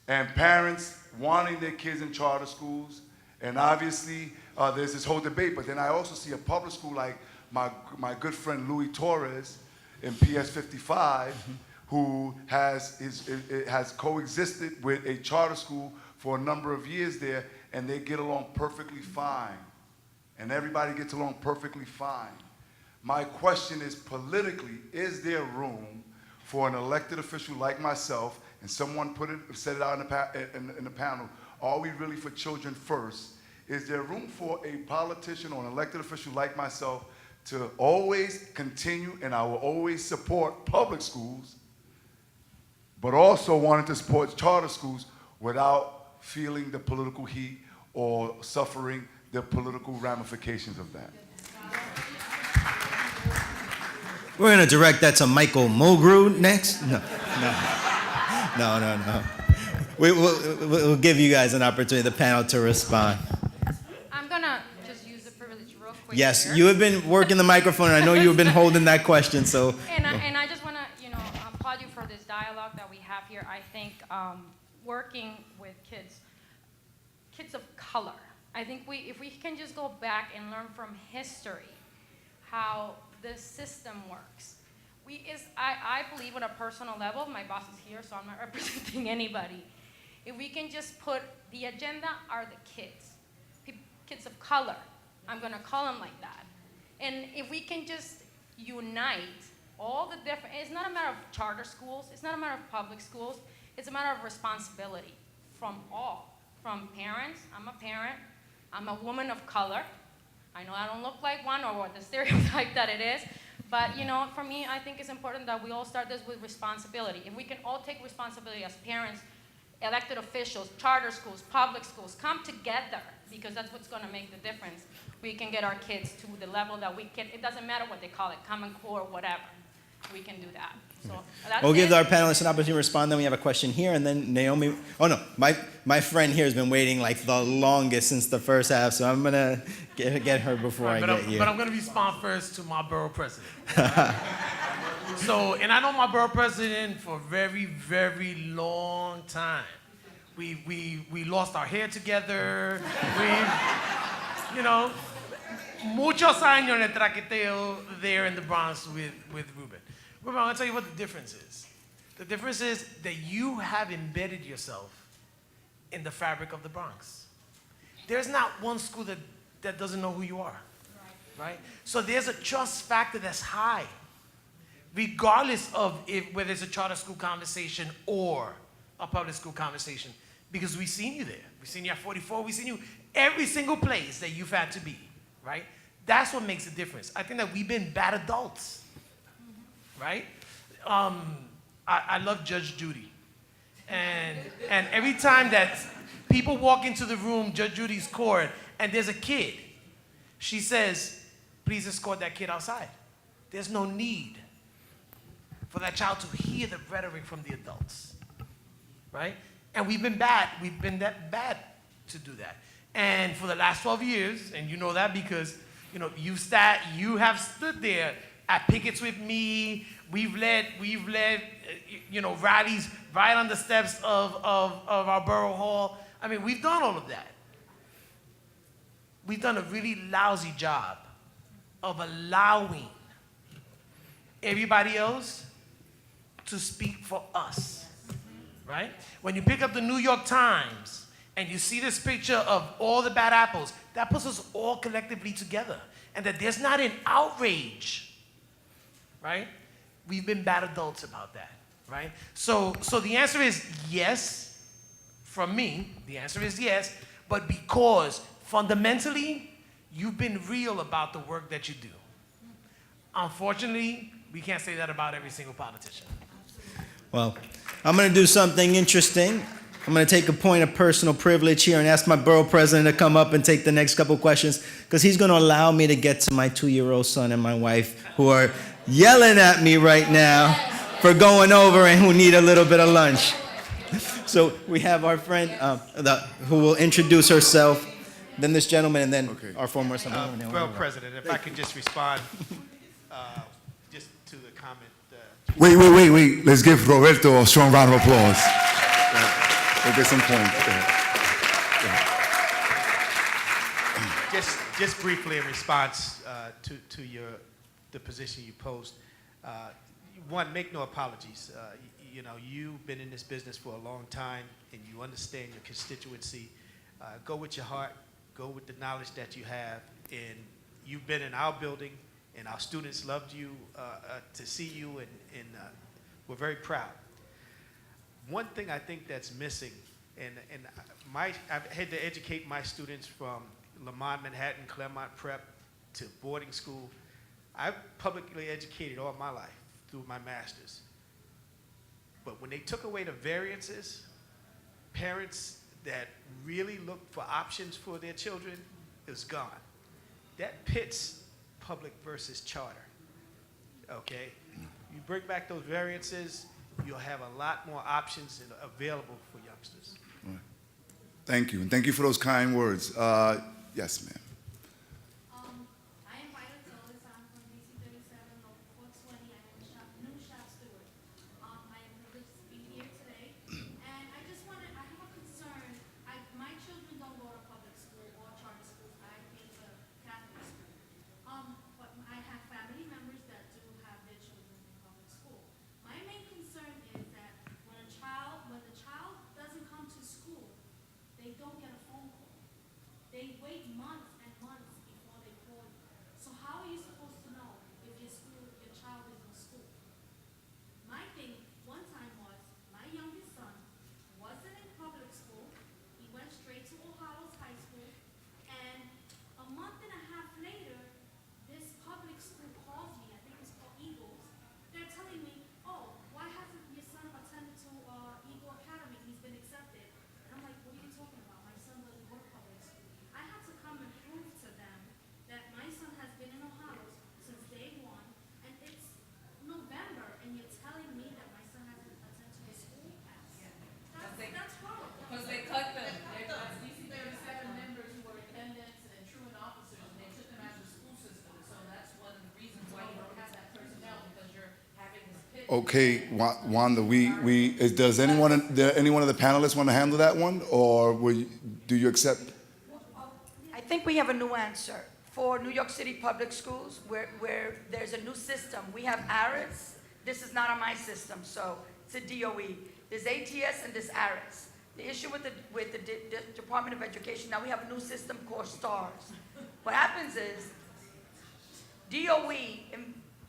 and parents wanting their kids in charter schools, and obviously there's this whole debate, but then I also see a public school like my good friend Louis Torres in PS 55, who has coexisted with a charter school for a number of years there, and they get along perfectly fine. And everybody gets along perfectly fine. My question is, politically, is there room for an elected official like myself, and someone said it out in the panel, are we really for children first? Is there room for a politician or an elected official like myself to always continue, and I will always support public schools, but also wanting to support charter schools without feeling the political heat or suffering the political ramifications of that? We're going to direct that to Michael Mulgrew next. No. We'll give you guys an opportunity, the panel, to respond. I'm going to just use the privilege real quick. Yes, here. you have been working the microphone, and I know you've been holding that question, so. And I just want to, applaud you for this dialogue that we have here. I think working with kids of color, I think if we can just go back and learn from history how the system works. I believe on a personal level, my boss is here, so I'm not representing anybody. If we can just put the agenda are the kids of color. I'm gonna call them like that. And if we can just unite all the different, it's not a matter of charter schools, it's not a matter of public schools, it's a matter of responsibility from all, from parents. I'm a parent, I'm a woman of color. I know I don't look like one or what the stereotype that it is, but for me, I think it's important that we all start this with responsibility. If we can all take responsibility as parents elected officials, charter schools, public schools, come together, because that's what's gonna make the difference. We can get our kids to the level that we can, it doesn't matter what they call it, Common Core, whatever. We can do that. So that's We'll give it. our panelists an opportunity to respond, then we have a question here, and then Naomi, oh no, my friend here has been waiting like the longest since the first half, so I'm gonna get her before I get you. But I'm gonna respond first to my borough president. So, and I know my borough president for a very, very long time. We lost our hair together. We, you know, muchos años de traqueteo there in the Bronx with Ruben. Ruben, I'm gonna tell you what the difference is. The difference is that you have embedded yourself in the fabric of the Bronx. There's not one school that doesn't know who you are, right? So there's a trust factor that's high, regardless of whether it's a charter school conversation or a public school conversation, because we've seen you there. We've seen you at 44. We've seen you every single place that you've had to be, right? That's what makes the difference. I think that we've been bad adults, right? I love Judge Judy. And every time that people walk into the room, Judge Judy's court, and there's a kid, she says, please escort that kid outside. There's no need for that child to hear the rhetoric from the adults, right? And we've been that bad to do that. And for the last 12 years, and you know that because, you know, you have stood there at pickets with me. We've led, you know, rallies right on the steps of our borough hall. I mean, we've done all of that. We've done a really lousy job of allowing everybody else to speak for us, right? When you pick up the New York Times and you see this picture of all the bad apples, that puts us all collectively together. And that there's not an outrage, right? We've been bad adults about that, right? So the answer is yes. From me, the answer is yes, but because fundamentally, you've been real about the work that you do. Unfortunately, we can't say that about every single politician. Well, I'm going to do something interesting. I'm going to take a point of personal privilege here and ask my borough president to come up and take the next couple questions, because he's going to allow me to get to my 2-year-old son and my wife, who are yelling at me right now for going over and who need a little bit of lunch. So we have our friend who will introduce herself, then this gentleman, and then our former Assemblyman. Well, President, if I could just respond just to the comment. Wait. Let's give Roberto a strong round of applause. We'll get some points. Just briefly in response to the position you posed. One, make no apologies. You know, you've been in this business for a long time, and you understand your constituency. Go with your heart. Go with the knowledge that you have. And you've been in our building, and our students loved you to see you, and we're very proud. One thing I think that's missing, and I've had to educate my students from Lamont, Manhattan, Claremont Prep to boarding school. I've publicly educated all my life through my master's. But when they took away the variances, parents that really looked for options for their children, it was gone. That pits public versus charter, okay? You bring back those variances, you'll have a lot more options available for youngsters. Thank you, and thank you for those kind words. Yes, ma'am. I am Violet Solis. I'm from DC 37, local 420. I am a new shop steward. I am privileged to be here today. And I have a concern. My children don't go to public school or charter schools. I went to Catholic school. But I have family members that do have their children in public school. My main concern is that when the child doesn't come to school, they don't get a phone call. They wait months Okay, Wanda, does anyone of the panelists want to handle that one, or do you accept? I think we have a new answer. For New York City public schools, where there's a new system, we have ARIS. This is not on my system, so it's a DOE. There's ATS and there's ARIS. The issue with the Department of Education, now we have a new system called STARS. What happens is, DOE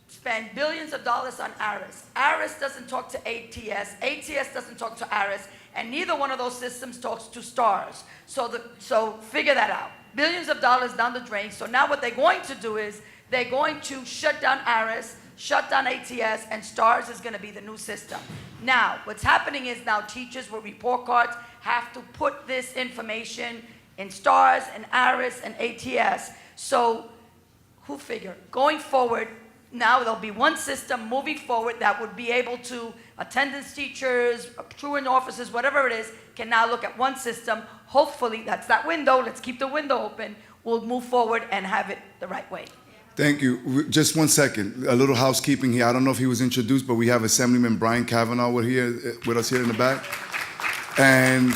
spend billions of dollars on ARIS. ARIS doesn't talk to ATS. ATS doesn't talk to ARIS, and neither one of those systems talks to STARS. So figure that out. Billions of dollars down the drain. So now what they're going to do is they're going to shut down ARIS, shut down ATS, and STARS is going to be the new system. Now, what's happening is now teachers with report cards have to put this information in STARS and ARIS and ATS. So who figure? Going forward, now there'll be one system moving forward that would be able to, attendance teachers, truant officers, whatever it is, can now look at one system. Hopefully, that's that window. Let's keep the window open. We'll move forward and have it the right way. Thank you. Just 1 second. A little housekeeping here. I don't know if he was introduced, but we have Assemblyman Brian Kavanaugh with us here in the back. And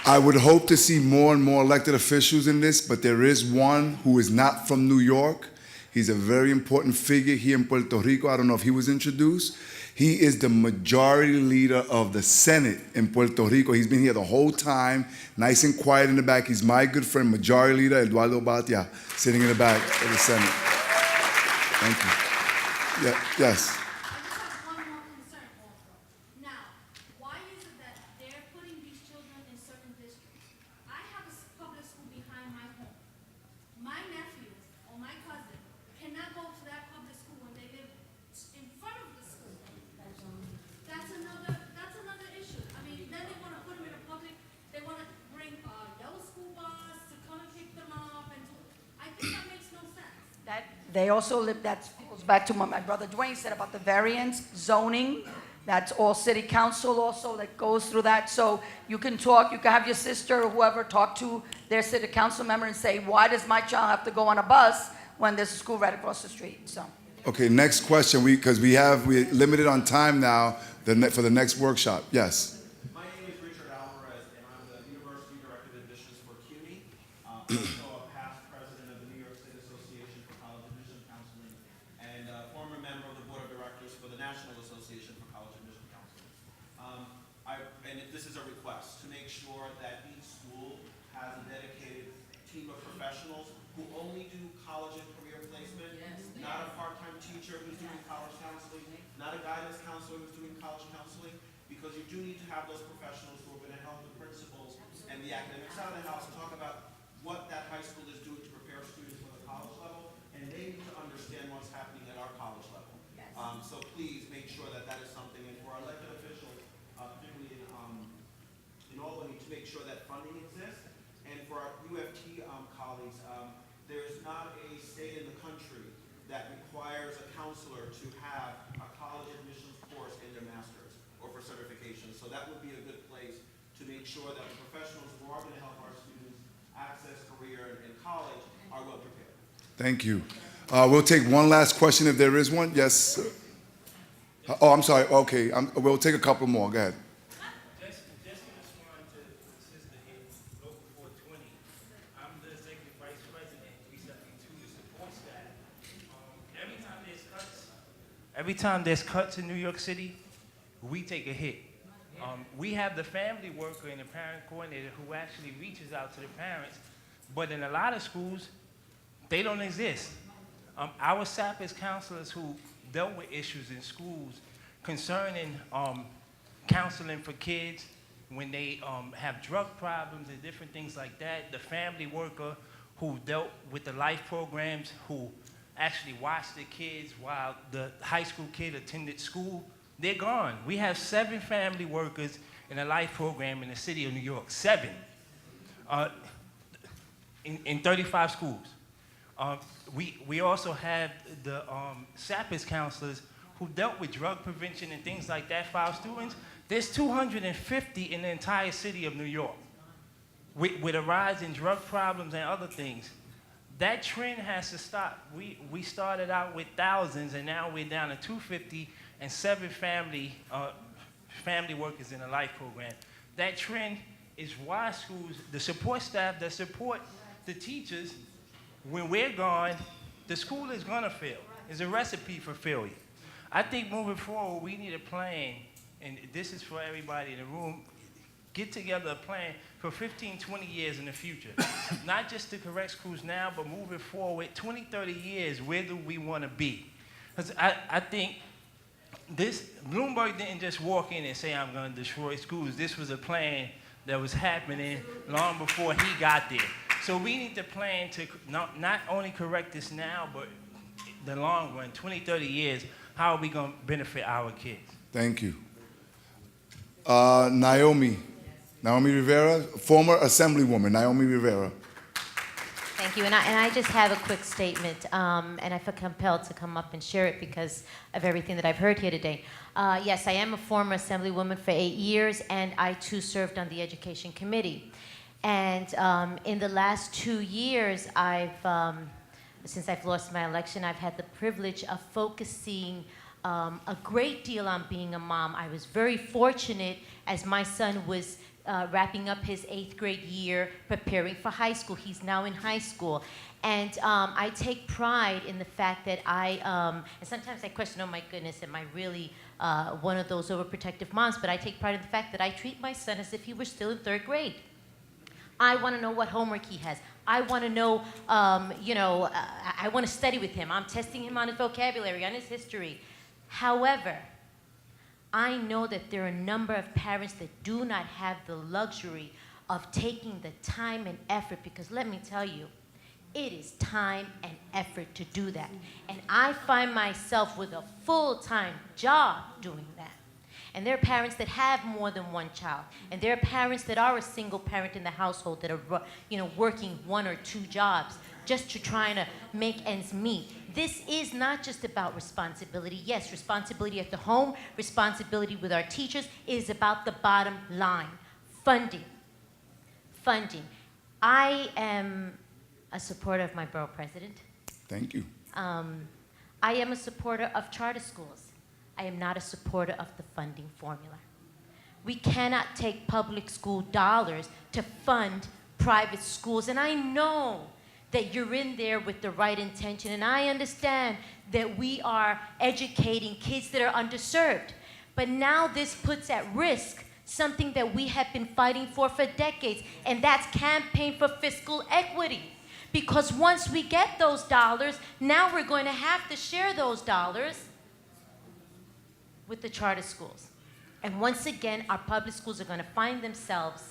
I would hope to see more and more elected officials in this, but there is one who is not from New York. He's a very important figure here in Puerto Rico. I don't know if he was introduced. He is the majority leader of the Senate in Puerto Rico. He's been here the whole time, nice and quiet in the back. He's my good friend, Majority Leader Eduardo Batia, sitting in the back of the Senate. Thank you. Yeah, yes. They also live, that goes back to what my brother Dwayne said about the variance, zoning. That's all city council also that goes through that. So you can talk, you can have your sister or whoever talk to their city council member and say, why does my child have to go on a bus when there's a school right across the street? So. Okay, next question, because we're limited on time now for the next workshop. Yes. My name is Richard Alvarez, and I'm the University Director of Admissions for CUNY. Also a past president of the New York State Association for College Admission Counseling, and a former member of the Board of Directors for the National Association for College Admission Counseling. And this is a request to make sure that each school has a dedicated team of professionals who only do college and career placement, not a part-time teacher who's doing college counseling, not a guidance counselor who's doing college counseling, because you do need to have those professionals who are going to help the principals and the academic side of the house talk about what that high school is doing to prepare students for the college level, and they need to understand what's happening at our college level. So please make sure that that is something, and for our elected officials, particularly in Albany, to make sure that funding exists, and for our UFT colleagues, there is not a state in the country that requires a counselor to have a college admissions course in their master's or for certification. So that would be a good place to make sure that the professionals who are going to help our students access career and college are well prepared. Thank you. We'll take one last question if there is one. Yes. Oh, I'm sorry. Okay, we'll take a couple more. Go ahead. Every time there's cuts in New York City, we take a hit. We have the family worker and the parent coordinator who actually reaches out to the parents, but in a lot of schools, they don't exist. Our SAPS counselors who dealt with issues in schools concerning counseling for kids when they have drug problems and different things like that, the family worker who dealt with the life programs, who actually watched the kids while the high school kid attended school, they're gone. We have 7 family workers in a life program in the city of New York, 7, in 35 schools. We also have the SAPS counselors who dealt with drug prevention and things like that for our students. There's 250 in the entire city of New York. With a rise in drug problems and other things, that trend has to stop. We started out with thousands, and now we're down to 250, and 7 family workers in the life program. That trend is why schools, the support staff that support the teachers, when we're gone, the school is gonna fail. It's a recipe for failure. I think moving forward, we need a plan, and this is for everybody in the room, get together a plan for 15, 20 years in the future. Not just to correct schools now, but moving forward, 20, 30 years, where do we wanna be? Because I think Bloomberg didn't just walk in and say, I'm gonna destroy schools. This was a plan that was happening long before he got there. So we need to plan to not only correct this now, but the long run, 20, 30 years, how are we gonna benefit our kids? Thank you. Naomi Rivera, former Assemblywoman, Naomi Rivera. Thank you, and I just have a quick statement, and I feel compelled to come up and share it because of everything that I've heard here today. Yes, I am a former Assemblywoman for 8 years, and I too served on the Education Committee. And in the last 2 years, since I've lost my election, I've had the privilege of focusing a great deal on being a mom. I was very fortunate as my son was wrapping up his 8th grade year, preparing for high school. He's now in high school. And I take pride in the fact that and sometimes I question, oh my goodness, am I really one of those overprotective moms? But I take pride in the fact that I treat my son as if he were still in 3rd grade. I want to know what homework he has. I want to know, I want to study with him. I'm testing him on his vocabulary, on his history. However, I know that there are a number of parents that do not have the luxury of taking the time and effort, because let me tell you, it is time and effort to do that. And I find myself with a full-time job doing that. And there are parents that have more than one child. And there are parents that are a single parent in the household that are working 1 or 2 jobs just to try to make ends meet. This is not just about responsibility. Yes, responsibility at the home, responsibility with our teachers. It is about the bottom line, funding. Funding. I am a supporter of my borough president. Thank you. I am a supporter of charter schools. I am not a supporter of the funding formula. We cannot take public school dollars to fund private schools. And I know that you're in there with the right intention, and I understand that we are educating kids that are underserved. But now this puts at risk something that we have been fighting for decades, and that's campaign for fiscal equity. Because once we get those dollars, now we're going to have to share those dollars with the charter schools. And once again, our public schools are going to find themselves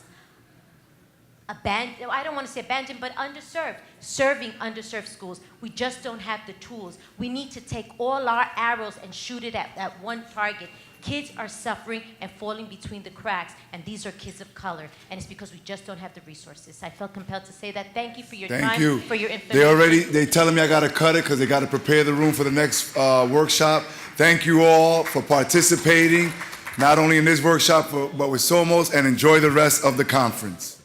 abandoned, I don't want to say abandoned, but underserved, serving underserved schools. We just don't have the tools. We need to take all our arrows and shoot it at that one target. Kids are suffering and falling between the cracks, and these are kids of color, and it's because we just don't have the resources. I felt compelled to say that. Thank you for your time, for your information. They telling me I got to cut it because they got to prepare the room for the next workshop. Thank you all for participating, not only in this workshop, but with Somos, and enjoy the rest of the conference.